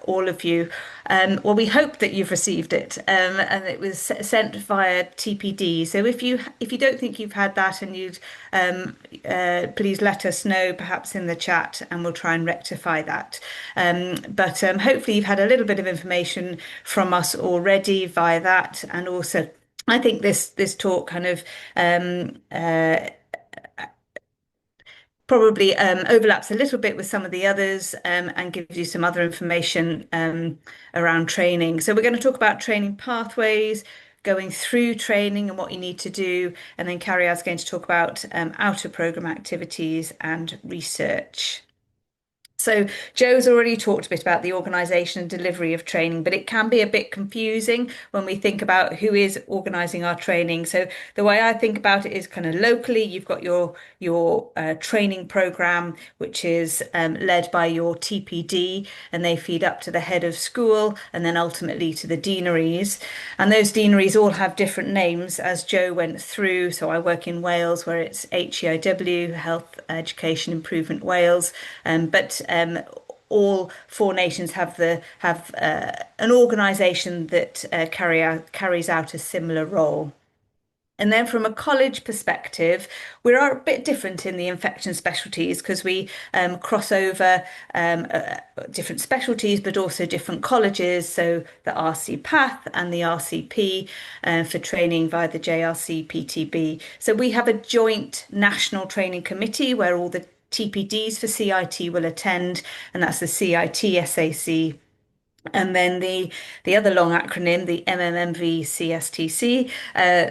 all of you. Well, we hope that you've received it, and it was sent via TPD. So if you don't think you've had that, and you'd please let us know, perhaps in the chat, and we'll try and rectify that. But hopefully you've had a little bit of information from us already via that, and also I think this talk kind of probably overlaps a little bit with some of the others, and gives you some other information around training. So we're going to talk about training pathways, going through training and what you need to do, and then Cariad's going to talk about outer program activities and research. So Joe's already talked a bit about the organisation and delivery of training, but it can be a bit confusing when we think about who is organising our training. So the way I think about it is kind of locally, you've got your training programme, which is led by your TPD, and they feed up to the head of school and then ultimately to the deaneries. And those deaneries all have different names, as Joe went through. So I work in Wales, where it's HEIW, Health Education Improvement Wales, but all four nations have an organisation that carries out a similar role. And then from a college perspective, we are a bit different in the infection specialties because we cross over different specialties, but also different colleges. So the RCPath and the RCP for training via the JRC PTB. So we have a joint national training committee where all the TPDs for CIT will attend, and that's the CIT SAC. And then the other long acronym, the MMMV CSTC.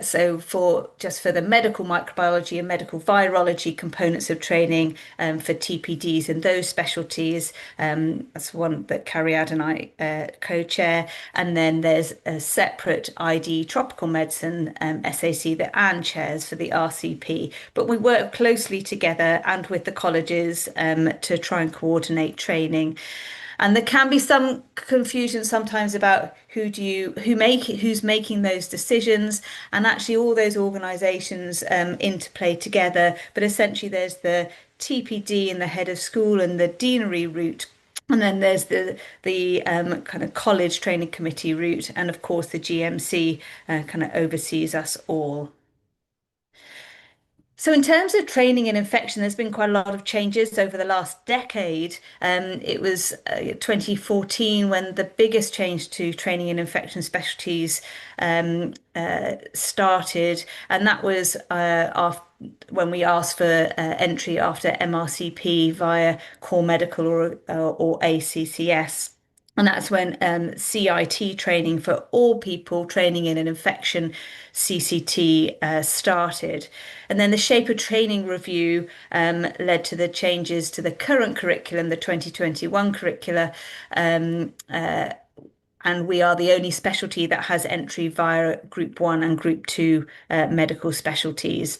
So for the medical microbiology and medical virology components of training for TPDs and those specialties, that's one that Cariad and I co-chair. And then there's a separate ID tropical medicine SAC that Anne chairs for the RCP. But we work closely together and with the colleges to try and coordinate training. And there can be some confusion sometimes about who's making those decisions, and actually all those organisations interplay together. But essentially, there's the TPD and the head of school and the deanery route, and then there's the kind of college training committee route, and of course the GMC kind of oversees us all. So in terms of training and infection, there's been quite a lot of changes over the last decade. It was 2014 when the biggest change to training and infection specialties started, and that was when we asked for entry after MRCP via core medical or ACCS. And that's when CIT training for all people training in an infection, CCT, started. And then the Shape of Training review led to the changes to the current curriculum, the 2021 curricula. And we are the only specialty that has entry via Group 1 and Group 2 medical specialties.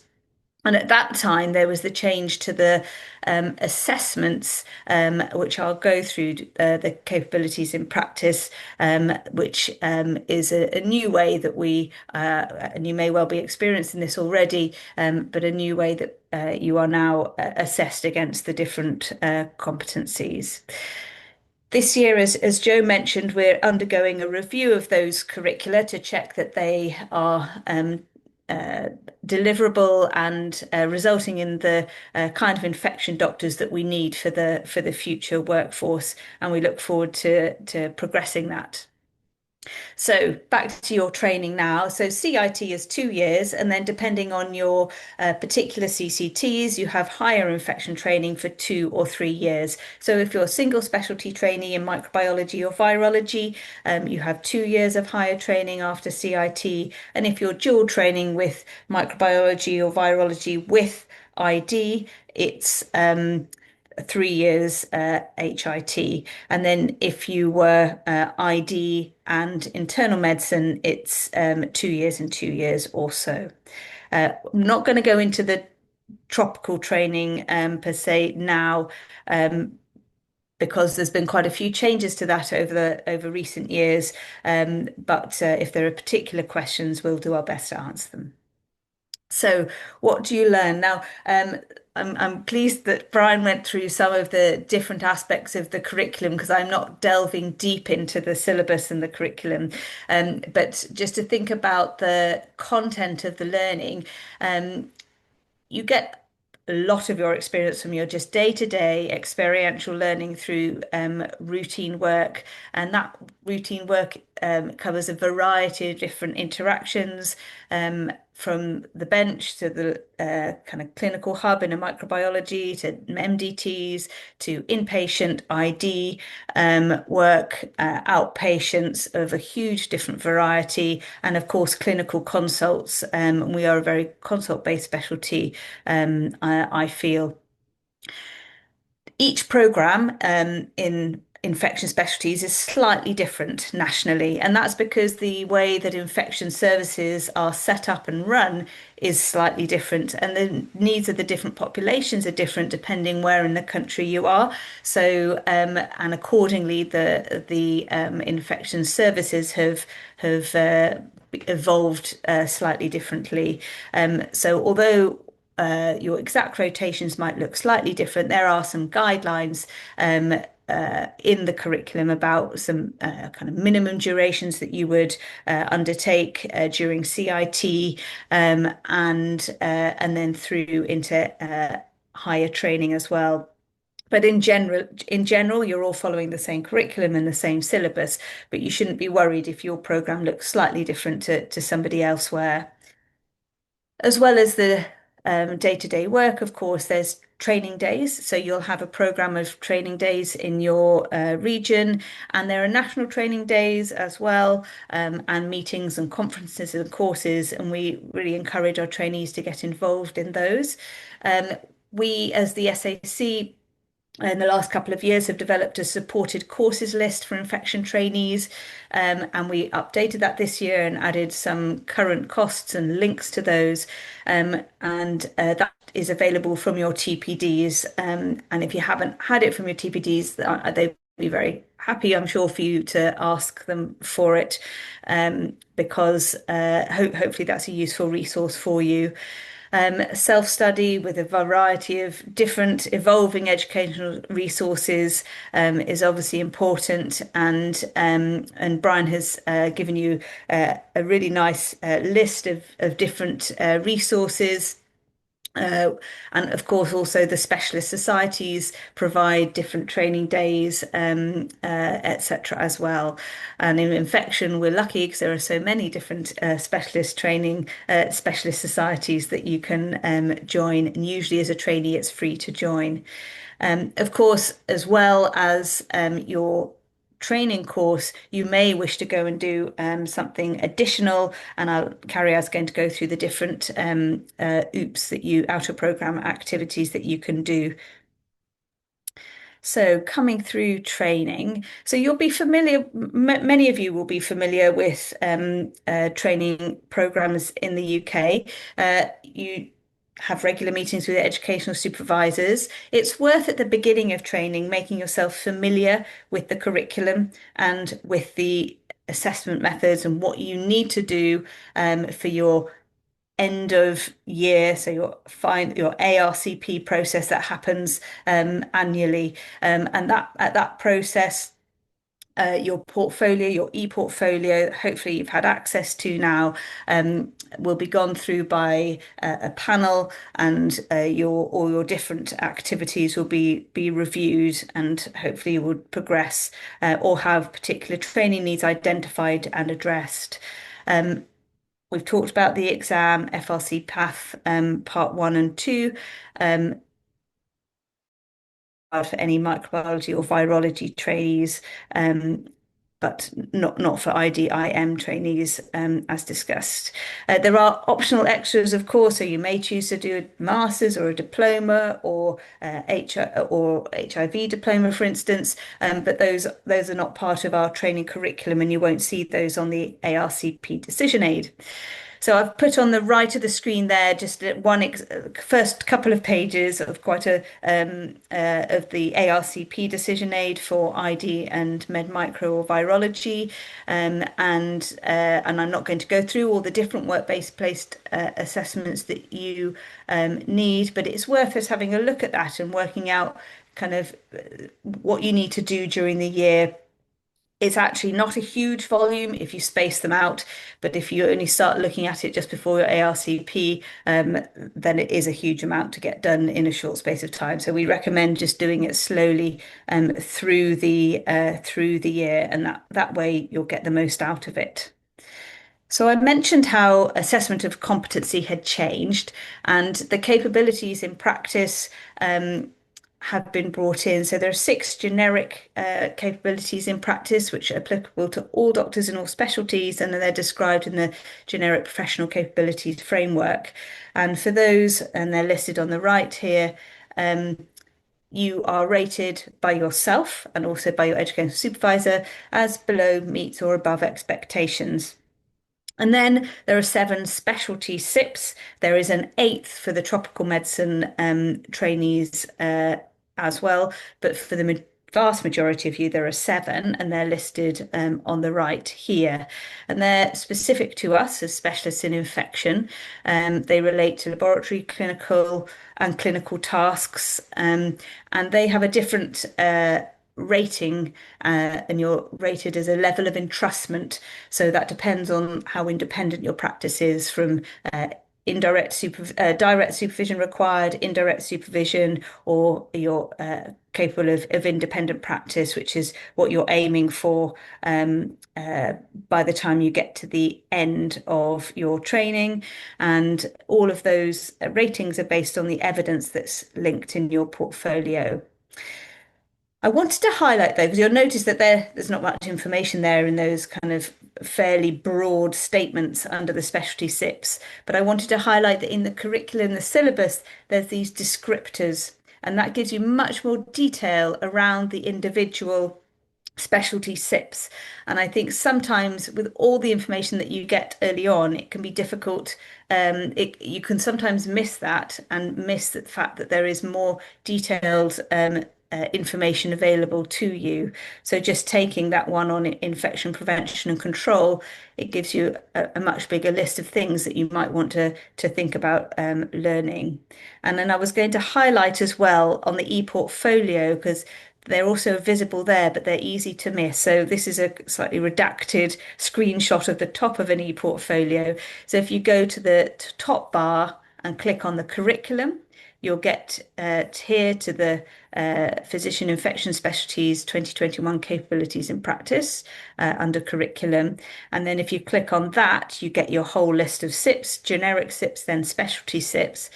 And at that time, there was the change to the assessments, which I'll go through the capabilities in practice, which is a new way that and you may well be experiencing this already, but a new way that you are now assessed against the different competencies. This year, as Joe mentioned, we're undergoing a review of those curricula to check that they are deliverable and resulting in the kind of infection doctors that we need for the future workforce, and we look forward to progressing that. So back to your training now. So CIT is 2 years, and then depending on your particular CCTs, you have higher infection training for 2 or 3 years. So if you're a single specialty trainee in microbiology or virology, you have 2 years of higher training after CIT. And if you're dual training with microbiology or virology with ID, it's 3 years HIT. And then if you were ID and internal medicine, it's 2 years and 2 years also. I'm not going to go into the tropical training per se now, because there's been quite a few changes to that over recent years. But if there are particular questions, we'll do our best to answer them. So what do you learn? Now, I'm pleased that Brian went through some of the different aspects of the curriculum, because I'm not delving deep into the syllabus and the curriculum. But just to think about the content of the learning, you get a lot of your experience from your just day-to-day experiential learning through routine work, and that routine work covers a variety of different interactions, from the bench to the kind of clinical hub in a microbiology, to MDTs, to inpatient ID work, outpatients of a huge different variety, and of course clinical consults. We are a very consult-based specialty, I feel. Each programme in infection specialties is slightly different nationally, and that's because the way that infection services are set up and run is slightly different, and the needs of the different populations are different depending where in the country you are. So and accordingly the infection services have evolved slightly differently. So although your exact rotations might look slightly different, there are some guidelines in the curriculum about some kind of minimum durations that you would undertake during CIT, and then through into higher training as well. But in general, you're all following the same curriculum and the same syllabus, but you shouldn't be worried if your program looks slightly different to somebody elsewhere. As well as the day-to-day work, of course, there's training days. So you'll have a program of training days in your region, and there are national training days as well, and meetings and conferences and courses, and we really encourage our trainees to get involved in those. We, as the SAC, in the last couple of years, have developed a supported courses list for infection trainees, and we updated that this year and added some current costs and links to those, and that is available from your TPDs, and if you haven't had it from your TPDs, they'd be very happy, I'm sure, for you to ask them for it, because hopefully that's a useful resource for you. Self-study with a variety of different evolving educational resources is obviously important, and Brian has given you a really nice list of different resources. And of course, also the specialist societies provide different training days, etc. as well. And in infection, we're lucky because there are so many different specialist societies that you can join. And usually, as a trainee, it's free to join. Of course, as well as your training course, you may wish to go and do something additional, and Cariad's going to go through the different OOPs outer program activities that you can do. So coming through training, so you'll be familiar, many of you will be familiar with training programs in the UK. have regular meetings with educational supervisors. It's worth at the beginning of training making yourself familiar with the curriculum and with the assessment methods and what you need to do for your end of year, so your ARCP process that happens annually, and that process. Your portfolio, your e-portfolio, hopefully you've had access to now, will be gone through by a panel, and all your different activities will be reviewed, and hopefully you will progress or have particular training needs identified and addressed. We've talked about the exam, FRC-Path Part 1 and 2. For any microbiology or virology trainees, but not for IDIM trainees, as discussed. There are optional extras, of course, so you may choose to do a master's or a diploma or HIV diploma, for instance, but those are not part of our training curriculum, and you won't see those on the ARCP decision aid. So I've put on the right of the screen there just first couple of pages of quite of the ARCP decision aid for ID and Med Micro or Virology, and I'm not going to go through all the different work-based placed assessments that you need, but it's worth us having a look at that and working out kind of what you need to do during the year. It's actually not a huge volume if you space them out, but if you only start looking at it just before your ARCP, then it is a huge amount to get done in a short space of time. So we recommend just doing it slowly through the year, and that way you'll get the most out of it. So I mentioned how assessment of competency had changed, and the capabilities in practice have been brought in. So there are 6 generic capabilities in practice which are applicable to all doctors in all specialties, and they're described in the generic professional capabilities framework. And for those, and they're listed on the right here, you are rated by yourself and also by your educational supervisor as below, meets or above expectations. And then there are 7 specialty SIPs. There is an 8th for the tropical medicine trainees as well, but for the vast majority of you, there are 7, and they're listed on the right here. And they're specific to us as specialists in infection. They relate to laboratory, clinical, and clinical tasks, and they have a different rating, and you're rated as a level of entrustment. So that depends on how independent your practice is, from direct supervision required, indirect supervision, or you're capable of independent practice, which is what you're aiming for by the time you get to the end of your training. And all of those ratings are based on the evidence that's linked in your portfolio. I wanted to highlight, though, because you'll notice that there's not much information there in those kind of fairly broad statements under the specialty SIPs, but I wanted to highlight that in the curriculum, the syllabus, there's these descriptors, and that gives you much more detail around the individual specialty SIPs. And I think sometimes with all the information that you get early on, it can be difficult. You can sometimes miss that and miss the fact that there is more detailed information available to you. So just taking that one on infection prevention and control, it gives you a much bigger list of things that you might want to think about learning. And then I was going to highlight as well on the e-portfolio, because they're also visible there, but they're easy to miss. So this is a slightly redacted screenshot of the top of an e-portfolio. So if you go to the top bar and click on the curriculum, you'll get here to the Physician Infection Specialties 2021 Capabilities in Practice under Curriculum. And then if you click on that, you get your whole list of SIPs, generic SIPs, then specialty SIPs.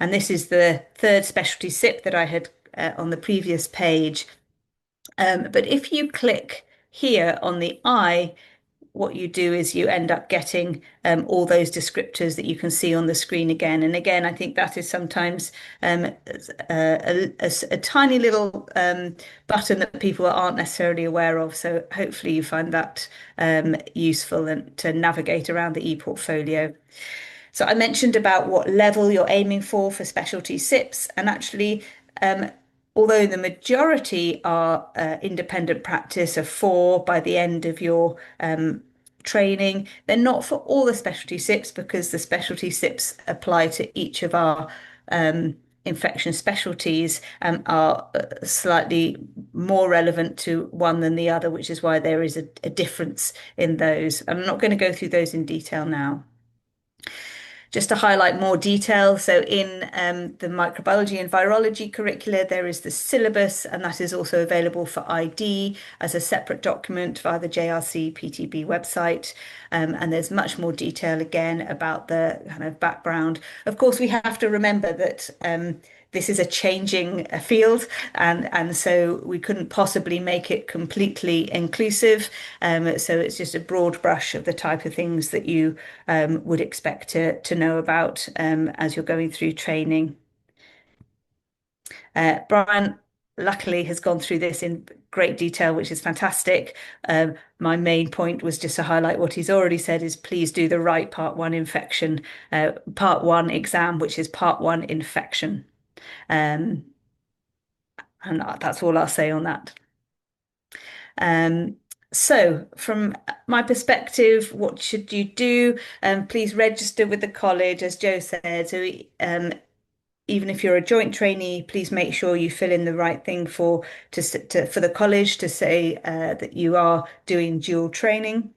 And this is the 3rd specialty SIP that I had on the previous page. But if you click here on the I, what you do is you end up getting all those descriptors that you can see on the screen again. And again, I think that is sometimes a tiny little button that people aren't necessarily aware of. So hopefully you find that useful and to navigate around the e-portfolio. So I mentioned about what level you're aiming for specialty SIPs, and actually, although the majority are independent practice of 4 by the end of your training, they're not for all the specialty SIPs, because the specialty SIPs apply to each of our infection specialties and are slightly more relevant to one than the other, which is why there is a difference in those. I'm not going to go through those in detail now. Just to highlight more detail, so in the microbiology and virology curricula, there is the syllabus, and that is also available for ID as a separate document via the JRC PTB website. And there's much more detail again about the kind of background. Of course, we have to remember that this is a changing field, and so we couldn't possibly make it completely inclusive. So it's just a broad brush of the type of things that you would expect to know about as you're going through training. Brian luckily has gone through this in great detail, which is fantastic. My main point was just to highlight what he's already said is please do the right part 1 infection, part 1 exam, which is part 1 infection. And that's all I'll say on that. So from my perspective, what should you do? Please register with the college, as Joe said. So even if you're a joint trainee, please make sure you fill in the right thing for the college to say that you are doing dual training.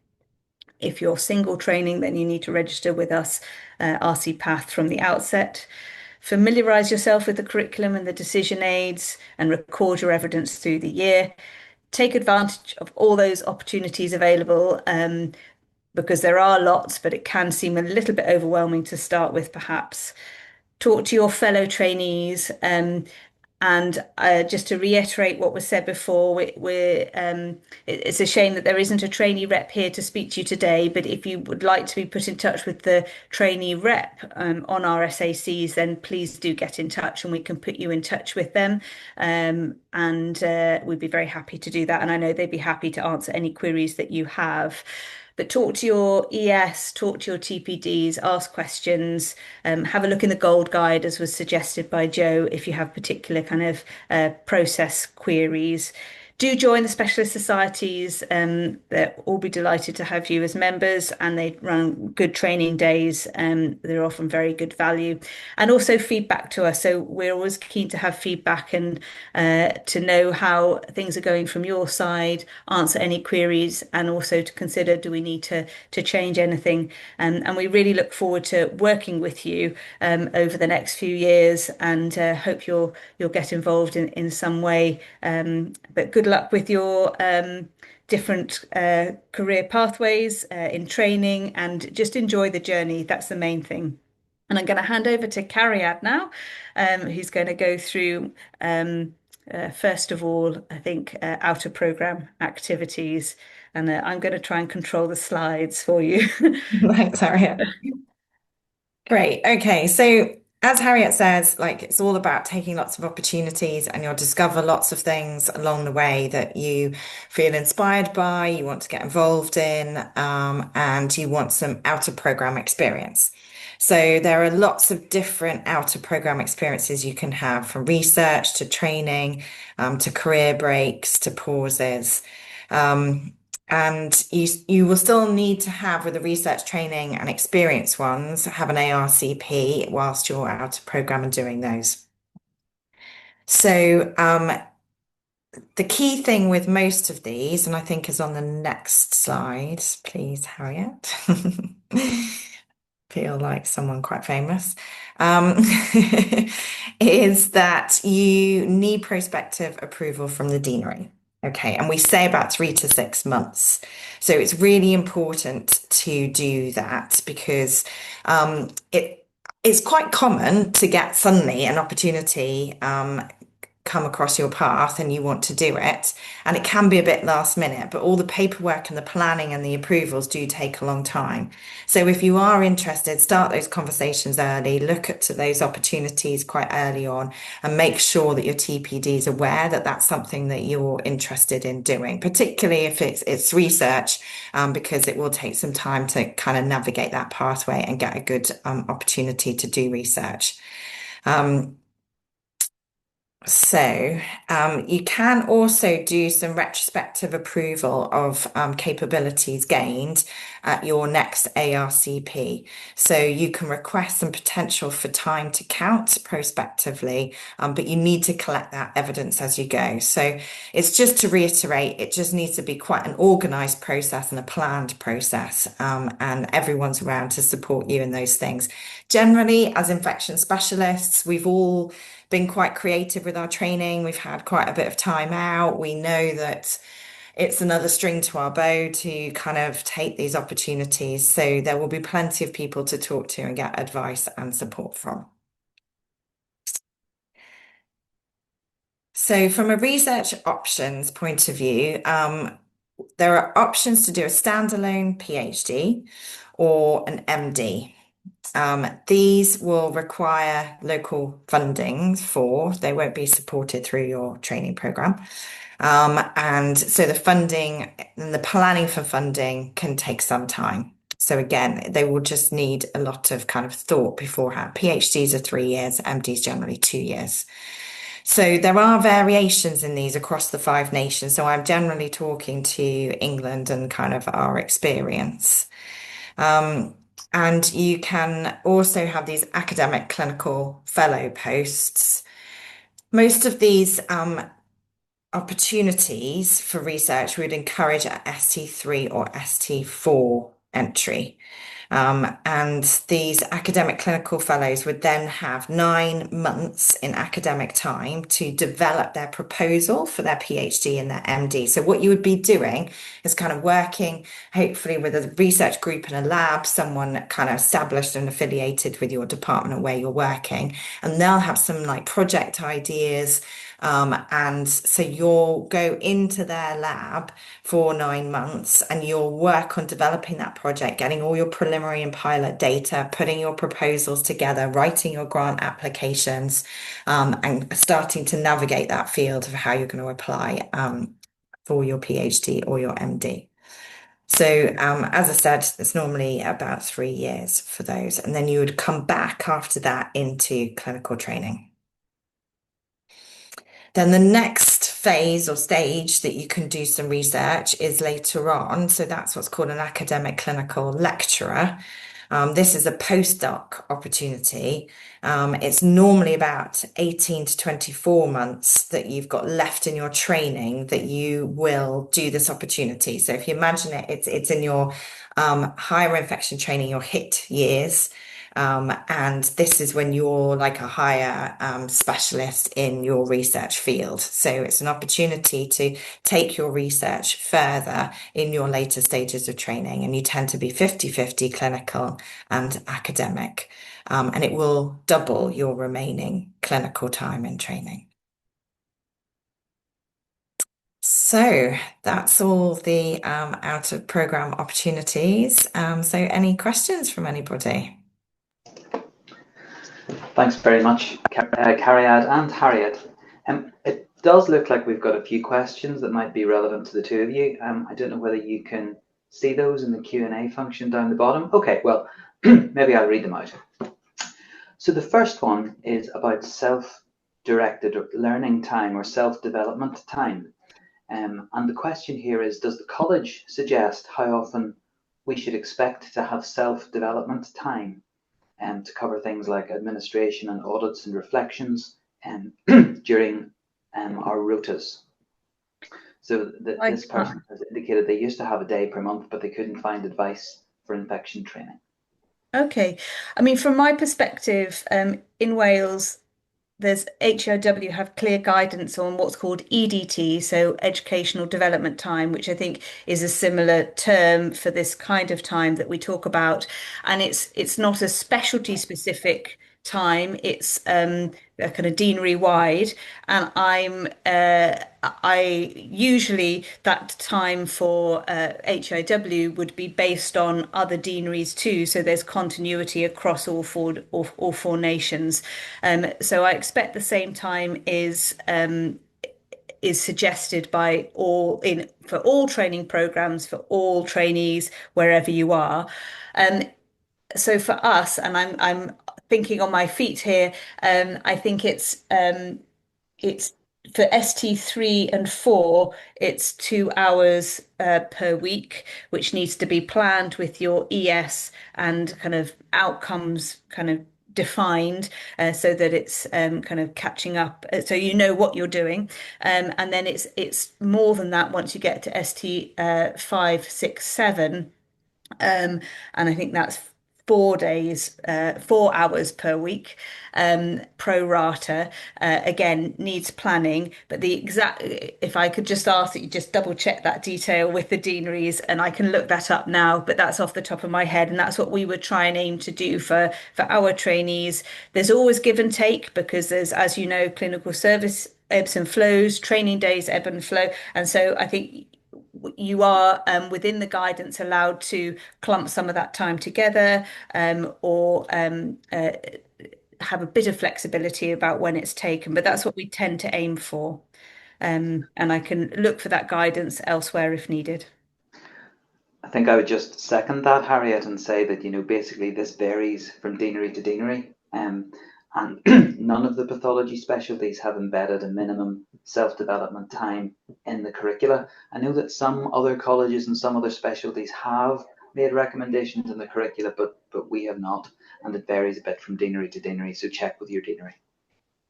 If you're single training, then you need to register with us, RCPath, from the outset. Familiarise yourself with the curriculum and the decision aids and record your evidence through the year. Take advantage of all those opportunities available because there are lots, but it can seem a little bit overwhelming to start with, perhaps. Talk to your fellow trainees. And just to reiterate what was said before, it's a shame that there isn't a trainee rep here to speak to you today, but if you would like to be put in touch with the trainee rep on our SACs, then please do get in touch and we can put you in touch with them. And we'd be very happy to do that. And I know they'd be happy to answer any queries that you have. But talk to your ES, talk to your TPDs, ask questions, have a look in the Gold Guide, as was suggested by Joe, if you have particular kind of process queries. Do join the specialist societies. They'll all be delighted to have you as members, and they run good training days. They're often very good value, and also feedback to us. So we're always keen to have feedback and to know how things are going from your side, answer any queries, and also to consider, do we need to change anything? And we really look forward to working with you over the next few years, and hope you'll get involved in some way. But good luck with your different career pathways in training, and just enjoy the journey. That's the main thing. And I'm going to hand over to Cariad now, who's going to go through, first of all, I think, outer program activities. And I'm going to try and control the slides for you.
Thanks, Harriet. Great. Okay. So as Harriet says, like, it's all about taking lots of opportunities, and you'll discover lots of things along the way that you feel inspired by, you want to get involved in, and you want some outer program experience. So there are lots of different outer program experiences you can have, from research to training, to career breaks, to pauses. And you will still need to have, with the research training and experience ones, have an ARCP whilst you're out of program and doing those. So the key thing with most of these, and I think is on the next slide, please, Harriet. Feel like someone quite famous, is that you need prospective approval from the deanery. Okay, and we say about 3 to 6 months. So it's really important to do that, because it's quite common to get suddenly an opportunity come across your path and you want to do it. And it can be a bit last minute, but all the paperwork and the planning and the approvals do take a long time. So if you are interested, start those conversations early, look at those opportunities quite early on, and make sure that your TPD is aware that that's something that you're interested in doing, particularly if it's research, because it will take some time to kind of navigate that pathway and get a good opportunity to do research. So you can also do some retrospective approval of capabilities gained at your next ARCP. So you can request some potential for time to count prospectively, but you need to collect that evidence as you go. So it's just to reiterate, it just needs to be quite an organised process and a planned process, and everyone's around to support you in those things. Generally, as infection specialists, we've all been quite creative with our training. We've had quite a bit of time out. We know that it's another string to our bow to kind of take these opportunities. So there will be plenty of people to talk to and get advice and support from. So from a research options point of view, there are options to do a standalone PhD or an MD. These will require local funding they won't be supported through your training programme. And so the funding and the planning for funding can take some time. So again, they will just need a lot of kind of thought beforehand. PhDs are 3 years, MDs generally 2 years. So there are variations in these across the 5 nations. So I'm generally talking to England and kind of our experience. And you can also have these academic clinical fellow posts. Most of these opportunities for research would encourage a ST3 or ST4 entry. And these academic clinical fellows would then have 9 months in academic time to develop their proposal for their PhD and their MD. So what you would be doing is kind of working, hopefully with a research group in a lab, someone kind of established and affiliated with your department or where you're working, and they'll have some like project ideas. And so you'll go into their lab for 9 months and you'll work on developing that project, getting all your preliminary and pilot data, putting your proposals together, writing your grant applications, and starting to navigate that field of how you're going to apply for your PhD or your MD. So as I said, it's normally about 3 years for those. And then you would come back after that into clinical training. Then the next phase or stage that you can do some research is later on. So that's what's called an academic clinical lecturer. This is a postdoc opportunity. It's normally about 18 to 24 months that you've got left in your training that you will do this opportunity. So if you imagine it's in your higher infection training, your HIT years. And this is when you're like a higher specialist in your research field. So it's an opportunity to take your research further in your later stages of training. And you tend to be 50-50 clinical and academic. And it will double your remaining clinical time in training. So that's all the out of programme opportunities. So any questions from anybody?
Thanks very much, Cariad and Harriet. It does look like we've got a few questions that might be relevant to the two of you. I don't know whether you can see those in the Q&A function down the bottom. Okay, well, maybe I'll read them out. So the first one is about self-directed learning time or self-development time. And the question here is, does the college suggest how often we should expect to have self-development time to cover things like administration and audits and reflections during our rotas? So this person has indicated they used to have a day per month, but they couldn't find advice for infection training.
Okay. I mean, from my perspective, in Wales, there's HEIW have clear guidance on what's called EDT, so educational development time, which I think is a similar term for this kind of time that we talk about. And it's not a specialty specific time. It's a kind of deanery wide, and I usually that time for HIW would be based on other deaneries too, so there's continuity across all four nations. So I expect the same time is suggested by for all training programs for all trainees wherever you are. So for us, and I'm thinking on my feet here, I think it's for ST3 and 4, it's 2 hours per week, which needs to be planned with your ES and kind of outcomes kind of defined, so that it's kind of catching up, so you know what you're doing, and then it's more than that once you get to ST 5, 6, 7. And I think that's 4 days, 4 hours per week, pro rata. Again, needs planning, but the exact, if I could just ask that you just double check that detail with the deaneries, and I can look that up now, but that's off the top of my head, and that's what we would try and aim to do for our trainees. There's always give and take because there's, as you know, clinical service ebbs and flows, training days ebb and flow, and so I think you are within the guidance allowed to clump some of that time together, or have a bit of flexibility about when it's taken, but that's what we tend to aim for. And I can look for that guidance elsewhere if needed.
I think I would just second that, Harriet, and say that, basically this varies from deanery to deanery. And none of the pathology specialties have embedded a minimum self-development time in the curricula. I know that some other colleges and some other specialties have made recommendations in the curricula, but we have not, and it varies a bit from deanery to deanery, so check with your deanery.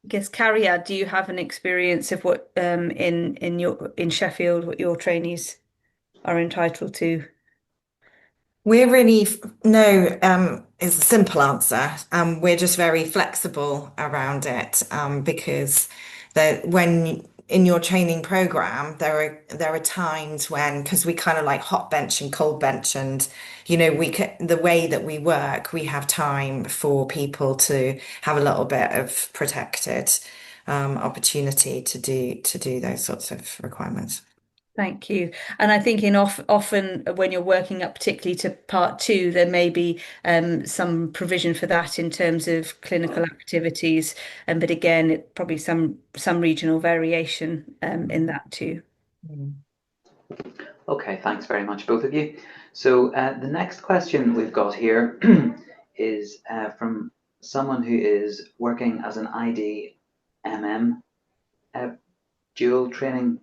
I guess, Cariad, do you have an experience of what in Sheffield, what your trainees are entitled to?
We're really, no, is a simple answer. We're just very flexible around it, because when in your training program, there are times when, because we kind of like hot bench and cold bench, and the way that we work, we have time for people to have a little bit of protected opportunity to do those sorts of requirements.
Thank you. And I think often when you're working up particularly to part 2, there may be some provision for that in terms of clinical activities. But again, probably some regional variation in that too.
Okay, thanks very much, both of you. So the next question we've got here is from someone who is working as an ID/MM dual training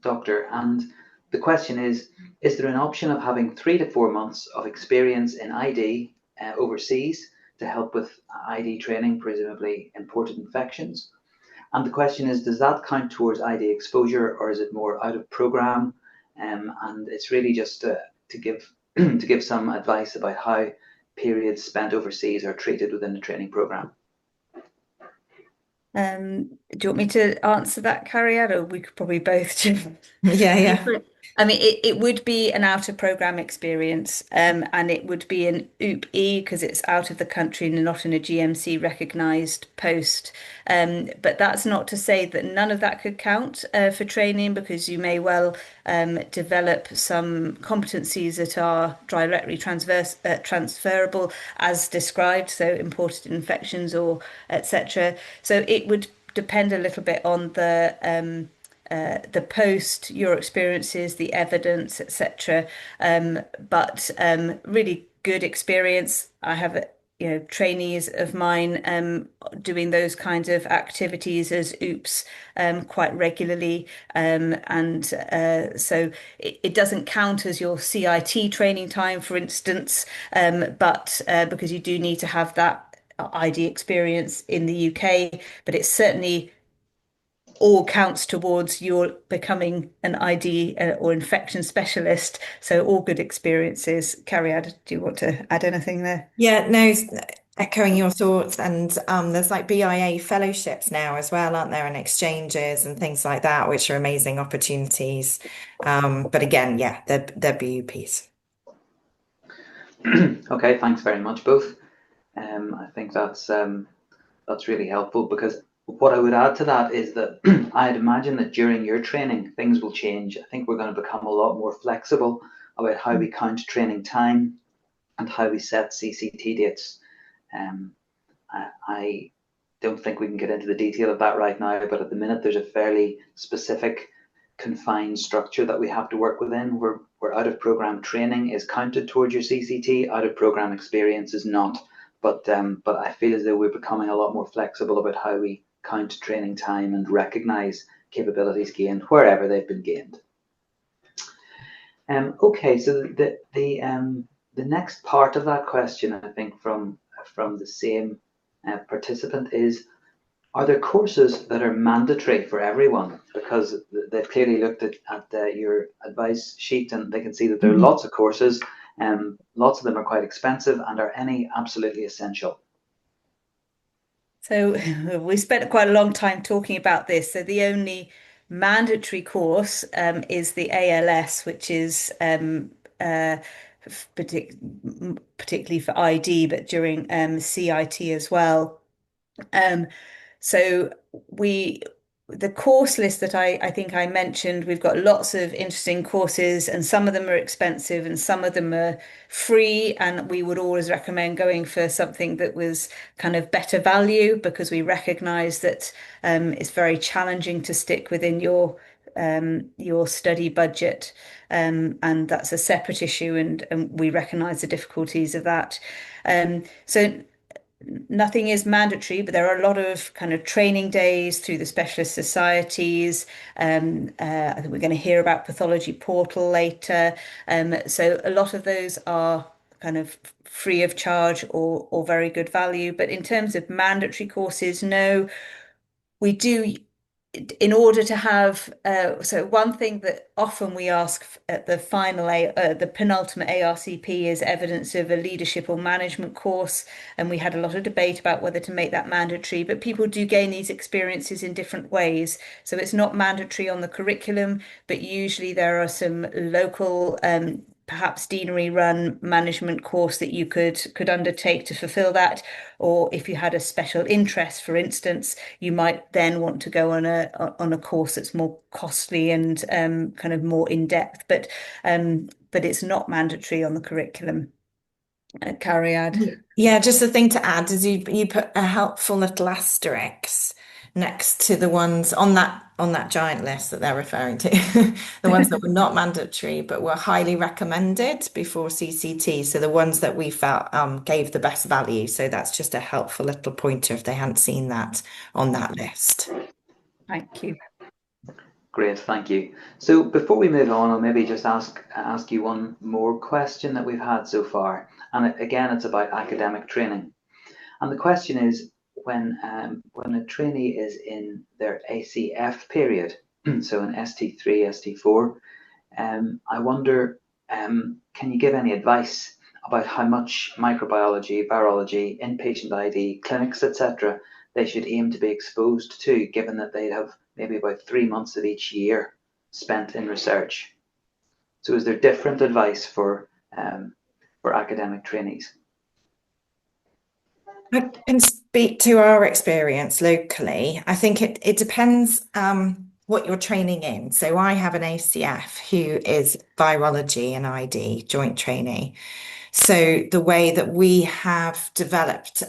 doctor, and the question is there an option of having 3 to 4 months of experience in ID overseas to help with ID training, presumably imported infections? And the question is, does that count towards ID exposure, or is it more out of program? And it's really just to give to give some advice about how periods spent overseas are treated within the training program.
Do you want me to answer that, Cariad, or we could probably both?
Yeah.
I mean, it would be an out of program experience, and it would be an OOP-E because it's out of the country and not in a GMC recognised post. But that's not to say that none of that could count for training, because you may well develop some competencies that are directly transferable as described, so imported infections or etc. So it would depend a little bit on the post, your experiences, the evidence, etc. But really good experience. I have trainees of mine doing those kinds of activities as OOPs quite regularly, and so it doesn't count as your CIT training time, for instance, but because you do need to have that ID experience in the UK, but it's certainly all counts towards your becoming an ID or infection specialist. So all good experiences. Cariad, do you want to add anything there?
Yeah, no, echoing your thoughts, and there's like BIA fellowships now as well, aren't there, and exchanges and things like that, which are amazing opportunities. But again, yeah, they're BUPs.
Okay, thanks very much, both. I think that's really helpful, because what I would add to that is that I'd imagine that during your training, things will change. I think we're going to become a lot more flexible about how we count training time and how we set CCT dates. I don't think we can get into the detail of that right now, but at the minute there's a fairly specific confined structure that we have to work within, where out of program training is counted towards your CCT, out of program experience is not. But I feel as though we're becoming a lot more flexible about how we count training time and recognise capabilities gained wherever they've been gained. Okay, so the next part of that question, I think from the same participant, is: are there courses that are mandatory for everyone? Because they've clearly looked at your advice sheet, and they can see that there are lots of courses, and lots of them are quite expensive, and are any absolutely essential?
So we spent quite a long time talking about this. So the only mandatory course is the ALS, which is particularly for ID, but during CIT as well. So the course list that I think I mentioned, we've got lots of interesting courses, and some of them are expensive and some of them are free. And we would always recommend going for something that was kind of better value, because we recognize that it's very challenging to stick within your study budget. And that's a separate issue, and we recognize the difficulties of that. So nothing is mandatory, but there are a lot of kind of training days through the specialist societies. I think we're going to hear about Pathology Portal later. So a lot of those are kind of free of charge or very good value. But in terms of mandatory courses, no, we do. In order to have, so one thing that often we ask at the the penultimate ARCP is evidence of a leadership or management course. And we had a lot of debate about whether to make that mandatory, but people do gain these experiences in different ways. So it's not mandatory on the curriculum, but usually there are some local, perhaps deanery run management course that you could undertake to fulfill that. Or if you had a special interest, for instance, you might then want to go on a course that's more costly and kind of more in depth, but it's not mandatory on the curriculum. Cariad.
Yeah, just a thing to add is you put a helpful little asterisk next to the ones on that giant list that they're referring to, the ones that were not mandatory but were highly recommended before CCT. So the ones that we felt gave the best value. So that's just a helpful little pointer if they hadn't seen that on that list.
Thank you.
Great, thank you. So before we move on, I'll maybe just ask you one more question that we've had so far. And again, it's about academic training. And the question is, when a trainee is in their ACF period, so in ST3, ST4, I wonder, can you give any advice about how much microbiology, virology, inpatient ID, clinics, etc., they should aim to be exposed to, given that they have maybe about 3 months of each year spent in research? So is there different advice for academic trainees?
I can speak to our experience locally. I think it depends what you're training in. So I have an ACF who is virology and ID joint trainee. So the way that we have developed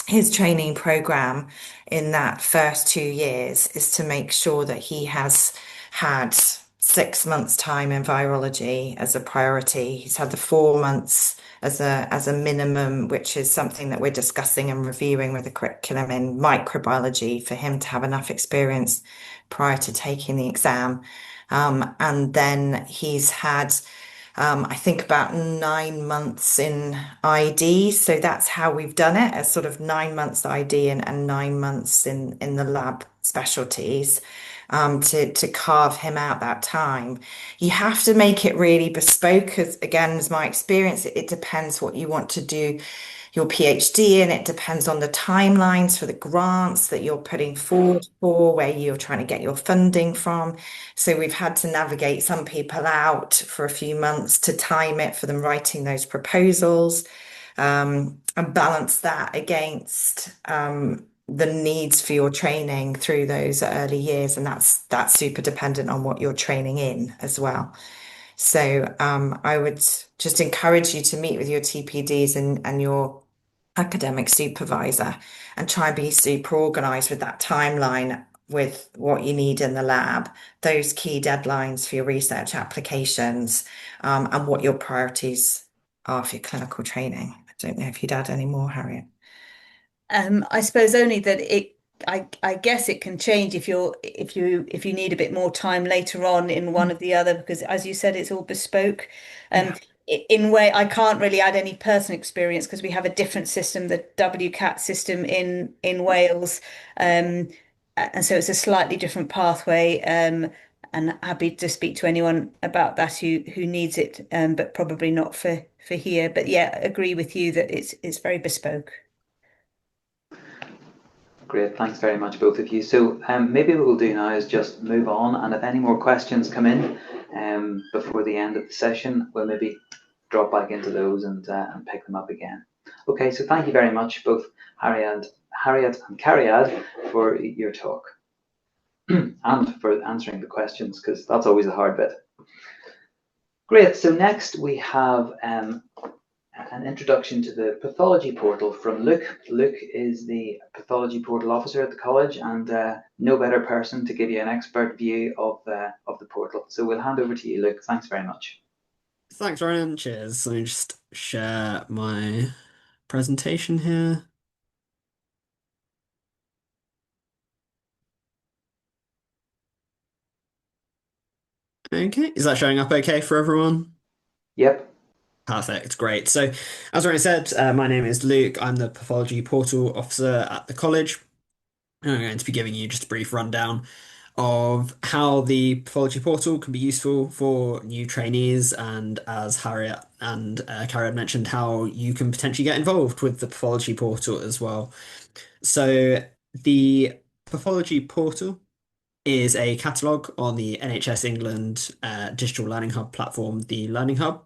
his training program in that first 2 years is to make sure that he has had 6 months' time in virology as a priority. He's had the 4 months as a minimum, which is something that we're discussing and reviewing with the curriculum in microbiology for him to have enough experience prior to taking the exam. And then he's had I think about 9 months in ID. So that's how we've done it, as sort of 9 months ID and 9 months in the lab specialties, to carve him out that time. You have to make it really bespoke, because again, as my experience, it depends what you want to do your PhD in. It depends on the timelines for the grants that you're putting forward for, where you're trying to get your funding from. So we've had to navigate some people out for a few months to time it for them writing those proposals. and balance that against the needs for your training through those early years. And that's super dependent on what you're training in as well. So I would just encourage you to meet with your TPDs and your academic supervisor and try and be super organized with that timeline with what you need in the lab, those key deadlines for your research applications, and what your priorities are for your clinical training. I don't know if you'd add any more, Harriet.
I suppose only that I guess it can change if you need a bit more time later on in one of the other, because as you said, it's all bespoke. In way, I can't really add any personal experience because we have a different system, the WCAT system in Wales, and so it's a slightly different pathway. And happy to speak to anyone about that who needs it, but probably not for here. But yeah, agree with you that it's very bespoke.
Great, thanks very much, both of you. So maybe what we'll do now is just move on, and if any more questions come in before the end of the session, we'll maybe drop back into those and pick them up again. Okay, so thank you very much, both Harriet and Cariad, for your talk and for answering the questions, because that's always a hard bit. Great, so next we have an introduction to the pathology portal from Luke. Luke is the pathology portal officer at the college, and no better person to give you an expert view of the portal. So we'll hand over to you, Luke. Thanks very much.
Thanks, Ronan. Cheers. Let me just share my presentation here. Okay, is that showing up okay for everyone?
Yep.
Perfect, great. So, as Ronan said, my name is Luke. I'm the Pathology Portal Officer at the college. And I'm going to be giving you just a brief rundown of how the Pathology Portal can be useful for new trainees, and as Harriet and Cariad mentioned, how you can potentially get involved with the Pathology Portal as well. So, the Pathology Portal is a catalogue on the NHS England digital learning hub platform, the Learning Hub,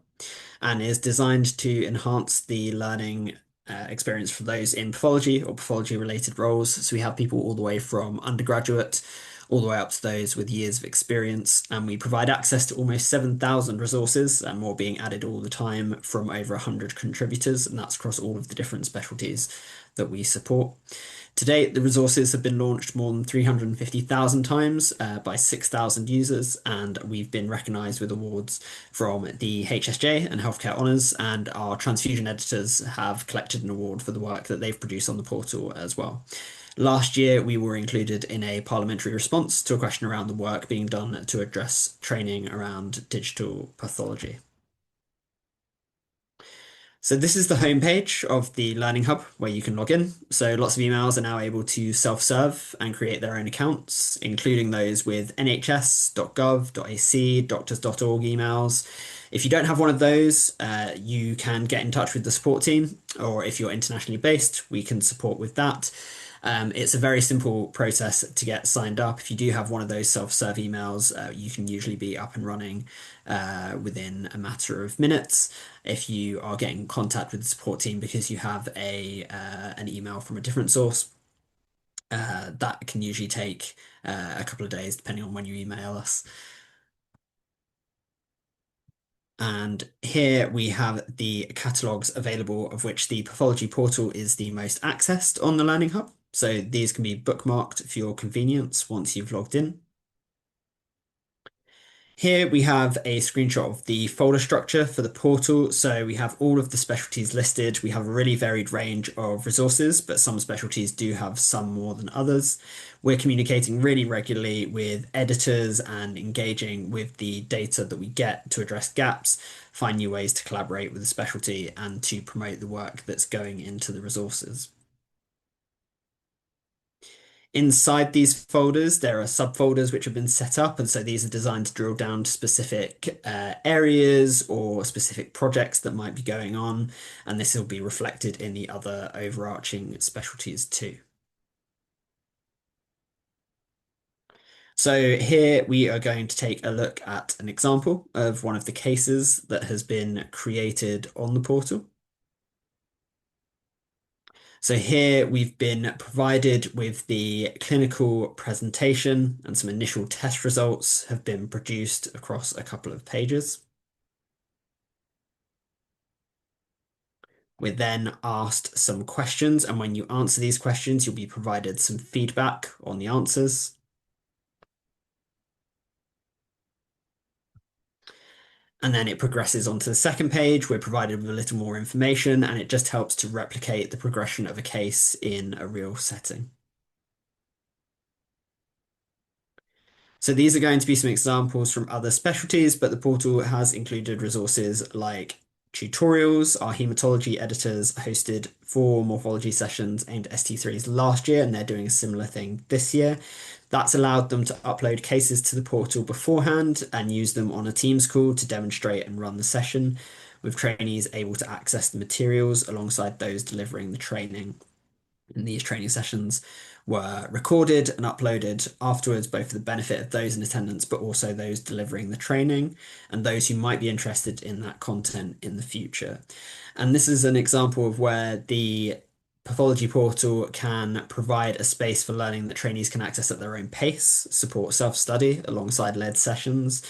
and is designed to enhance the learning experience for those in pathology or pathology related roles. So we have people all the way from undergraduate all the way up to those with years of experience, and we provide access to almost 7,000 resources and more being added all the time from over 100 contributors, and that's across all of the different specialties that we support. To date, the resources have been launched more than 350,000 times by 6,000 users, and we've been recognised with awards from the HSJ and Healthcare Honours, and our transfusion editors have collected an award for the work that they've produced on the portal as well. Last year, we were included in a parliamentary response to a question around the work being done to address training around digital pathology. So this is the homepage of the Learning Hub where you can log in. So lots of emails are now able to self-serve and create their own accounts, including those with nhs.gov.ac, doctors.org emails. If you don't have one of those, you can get in touch with the support team, or if you're internationally based, we can support with that. It's a very simple process to get signed up. If you do have one of those self-serve emails, you can usually be up and running within a matter of minutes. If you are getting in contact with the support team because you have an email from a different source, that can usually take a couple of days depending on when you email us. And here we have the catalogues available, of which the Pathology Portal is the most accessed on the Learning Hub. So these can be bookmarked for your convenience once you've logged in. Here we have a screenshot of the folder structure for the portal. So we have all of the specialties listed. We have a really varied range of resources, but some specialties do have some more than others. We're communicating really regularly with editors and engaging with the data that we get to address gaps, find new ways to collaborate with the specialty, and to promote the work that's going into the resources. Inside these folders, there are subfolders which have been set up, and so these are designed to drill down to specific areas or specific projects that might be going on, and this will be reflected in the other overarching specialties too. So here we are going to take a look at an example of one of the cases that has been created on the portal. So here we've been provided with the clinical presentation, and some initial test results have been produced across a couple of pages. We're then asked some questions, and when you answer these questions, you'll be provided some feedback on the answers. And then it progresses onto the second page. We're provided with a little more information, and it just helps to replicate the progression of a case in a real setting. So these are going to be some examples from other specialties, but the portal has included resources like tutorials. Our hematology editors hosted 4 morphology sessions aimed at ST3s last year, and they're doing a similar thing this year. That's allowed them to upload cases to the portal beforehand and use them on a Teams call to demonstrate and run the session, with trainees able to access the materials alongside those delivering the training. And these training sessions were recorded and uploaded afterwards, both for the benefit of those in attendance, but also those delivering the training and those who might be interested in that content in the future. And this is an example of where the Pathology portal can provide a space for learning that trainees can access at their own pace, support self-study alongside led sessions.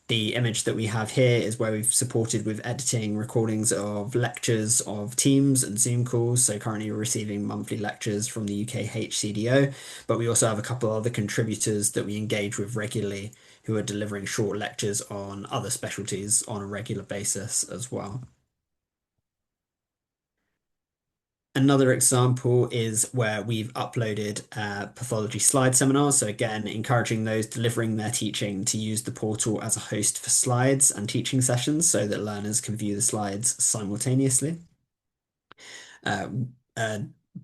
The image that we have here is where we've supported with editing recordings of lectures of Teams and Zoom calls. So currently we're receiving monthly lectures from the UK HCDO, but we also have a couple of other contributors that we engage with regularly who are delivering short lectures on other specialties on a regular basis as well. Another example is where we've uploaded pathology slide seminars. So again, encouraging those delivering their teaching to use the portal as a host for slides and teaching sessions so that learners can view the slides simultaneously. A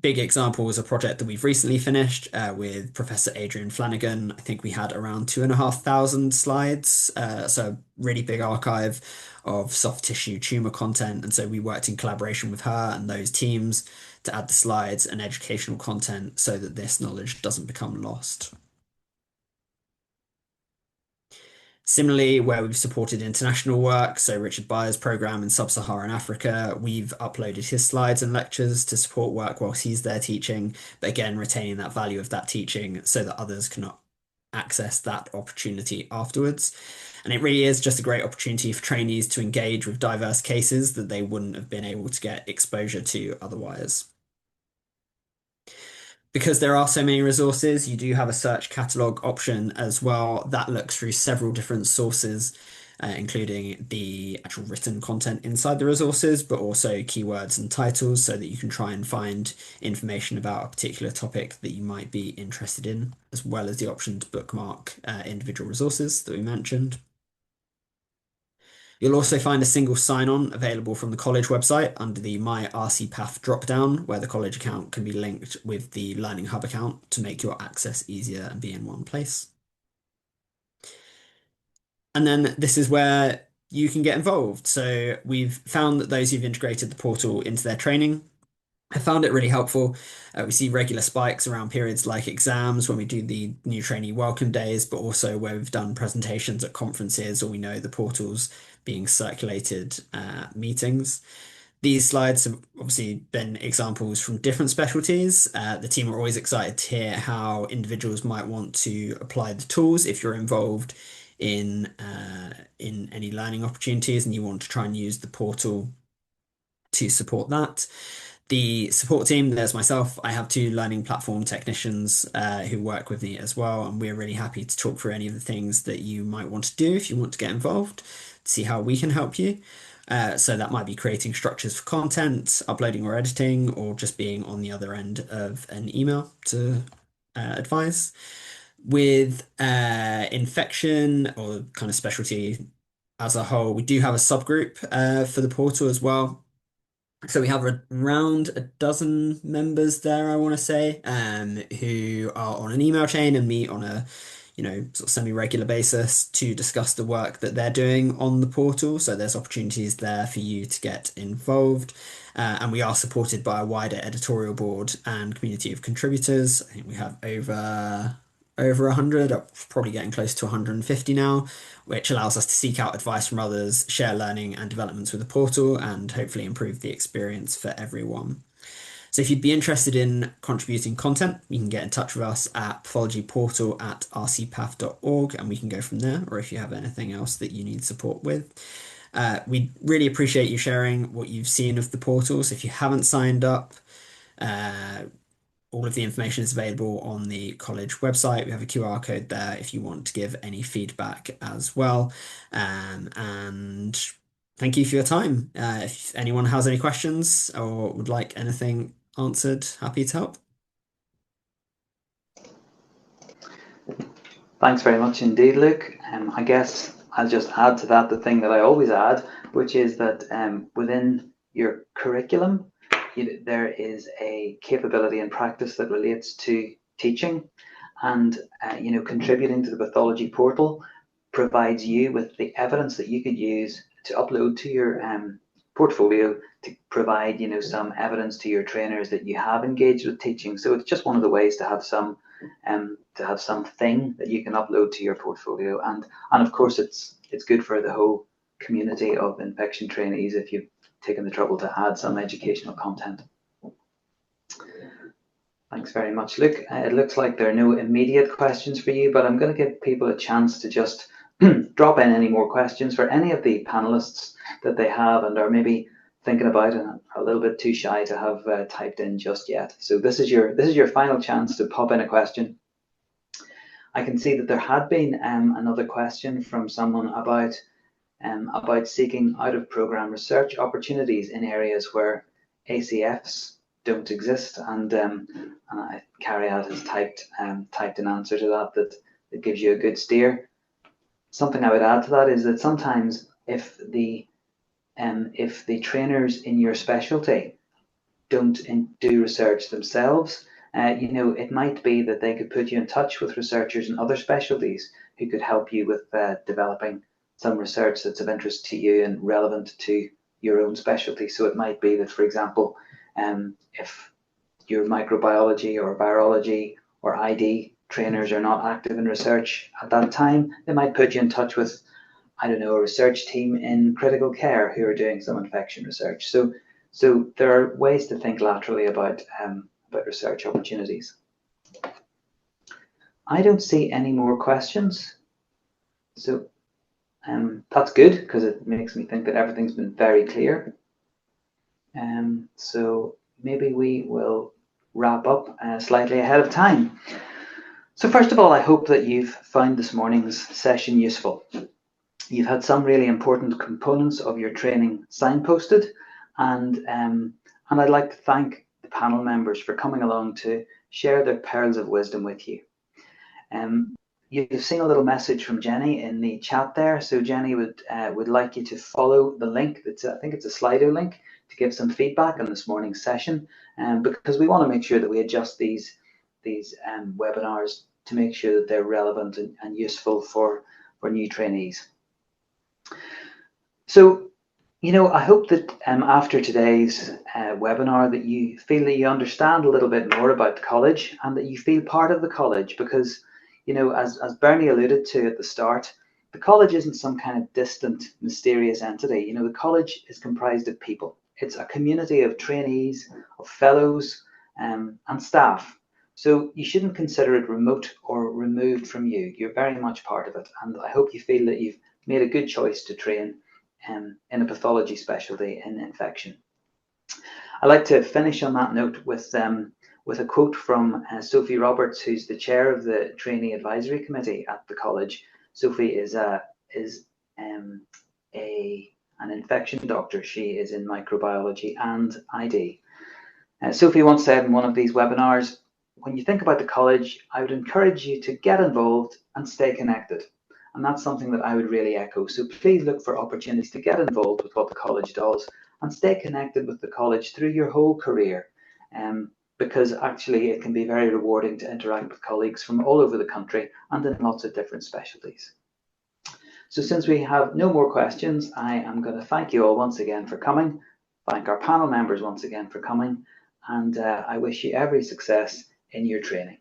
big example was a project that we've recently finished with Professor Adrian Flanagan. I think we had around 2,500 slides, so a really big archive of soft tissue tumor content. And so we worked in collaboration with her and those teams to add the slides and educational content so that this knowledge doesn't become lost. Similarly, where we've supported international work, so Richard Byers' program in Sub-Saharan Africa, we've uploaded his slides and lectures to support work whilst he's there teaching, but again, retaining that value of that teaching so that others can access that opportunity afterwards. And it really is just a great opportunity for trainees to engage with diverse cases that they wouldn't have been able to get exposure to otherwise. Because there are so many resources, you do have a search catalog option as well that looks through several different sources, including the actual written content inside the resources, but also keywords and titles so that you can try and find information about a particular topic that you might be interested in, as well as the option to bookmark individual resources that we mentioned. You'll also find a single sign-on available from the college website under the My RCPath dropdown, where the college account can be linked with the Learning Hub account to make your access easier and be in one place. And then this is where you can get involved. So we've found that those who've integrated the portal into their training I found it really helpful. We see regular spikes around periods like exams when we do the new trainee welcome days, but also where we've done presentations at conferences or we know the portals being circulated at meetings. These slides have obviously been examples from different specialties. The team are always excited to hear how individuals might want to apply the tools if you're involved in any learning opportunities and you want to try and use the portal to support that. The support team, there's myself. I have 2 learning platform technicians who work with me as well, and we're really happy to talk through any of the things that you might want to do if you want to get involved, see how we can help you. So that might be creating structures for content, uploading or editing, or just being on the other end of an email to advise. With infection or kind of specialty as a whole, we do have a subgroup for the portal as well. So we have around a dozen members there, I want to say, who are on an email chain and meet on a, sort of semi-regular basis to discuss the work that they're doing on the portal. So there's opportunities there for you to get involved. And we are supported by a wider editorial board and community of contributors. I think we have over 100, probably getting close to 150 now, which allows us to seek out advice from others, share learning and developments with the portal, and hopefully improve the experience for everyone. So if you'd be interested in contributing content, you can get in touch with us at pathologyportal@rcpath.org and we can go from there, or if you have anything else that you need support with. We really appreciate you sharing what you've seen of the portals. If you haven't signed up, all of the information is available on the college website. We have a QR code there if you want to give any feedback as well. And thank you for your time. If anyone has any questions or would like anything answered, happy to help.
Thanks very much indeed, Luke. I guess I'll just add to that the thing that I always add, which is that within your curriculum, there is a capability and practice that relates to teaching, and contributing to the pathology portal provides you with the evidence that you could use to upload to your portfolio to provide some evidence to your trainers that you have engaged with teaching. So it's just one of the ways to have something that you can upload to your portfolio, and of course it's good for the whole community of infection trainees if you've taken the trouble to add some educational content. Thanks very much, Luke. It looks like there are no immediate questions for you, but I'm going to give people a chance to just drop in any more questions for any of the panelists that they have and are maybe thinking about and are a little bit too shy to have typed in just yet. So this is your final chance to pop in a question. I can see that there had been another question from someone about seeking out-of-program research opportunities in areas where ACFs don't exist, and Cariad has typed an answer to that gives you a good steer. Something I would add to that is that sometimes if the trainers in your specialty don't do research themselves, it might be that they could put you in touch with researchers in other specialties who could help you with developing some research that's of interest to you and relevant to your own specialty. So it might be that, for example, if your microbiology or virology or ID trainers are not active in research at that time, they might put you in touch with, I don't know, a research team in critical care who are doing some infection research. So there are ways to think laterally about research opportunities. I don't see any more questions. So that's good, because it makes me think that everything's been very clear. So maybe we will wrap up slightly ahead of time. So first of all, I hope that you've found this morning's session useful. You've had some really important components of your training signposted, and I'd like to thank the panel members for coming along to share their pearls of wisdom with you. You've seen a little message from Jenny in the chat there. So Jenny would like you to follow the link. I think it's a Slido link to give some feedback on this morning's session, because we want to make sure that we adjust these webinars to make sure that they're relevant and useful for new trainees. So, I hope that after today's webinar that you feel that you understand a little bit more about the college and that you feel part of the college, because as Bernie alluded to at the start, the college isn't some kind of distant, mysterious entity. The college is comprised of people. It's a community of trainees, of fellows, and staff. So you shouldn't consider it remote or removed from you. You're very much part of it, and I hope you feel that you've made a good choice to train in a pathology specialty in infection. I'd like to finish on that note with a quote from Sophie Roberts, who's the chair of the Trainee Advisory Committee at the college. Sophie is an infection doctor. She is in microbiology and ID. Sophie once said in one of these webinars, when you think about the college, I would encourage you to get involved and stay connected. And that's something that I would really echo. So please look for opportunities to get involved with what the college does and stay connected with the college through your whole career. Because actually it can be very rewarding to interact with colleagues from all over the country and in lots of different specialties. So since we have no more questions, I am going to thank you all once again for coming, thank our panel members once again for coming, and I wish you every success in your training.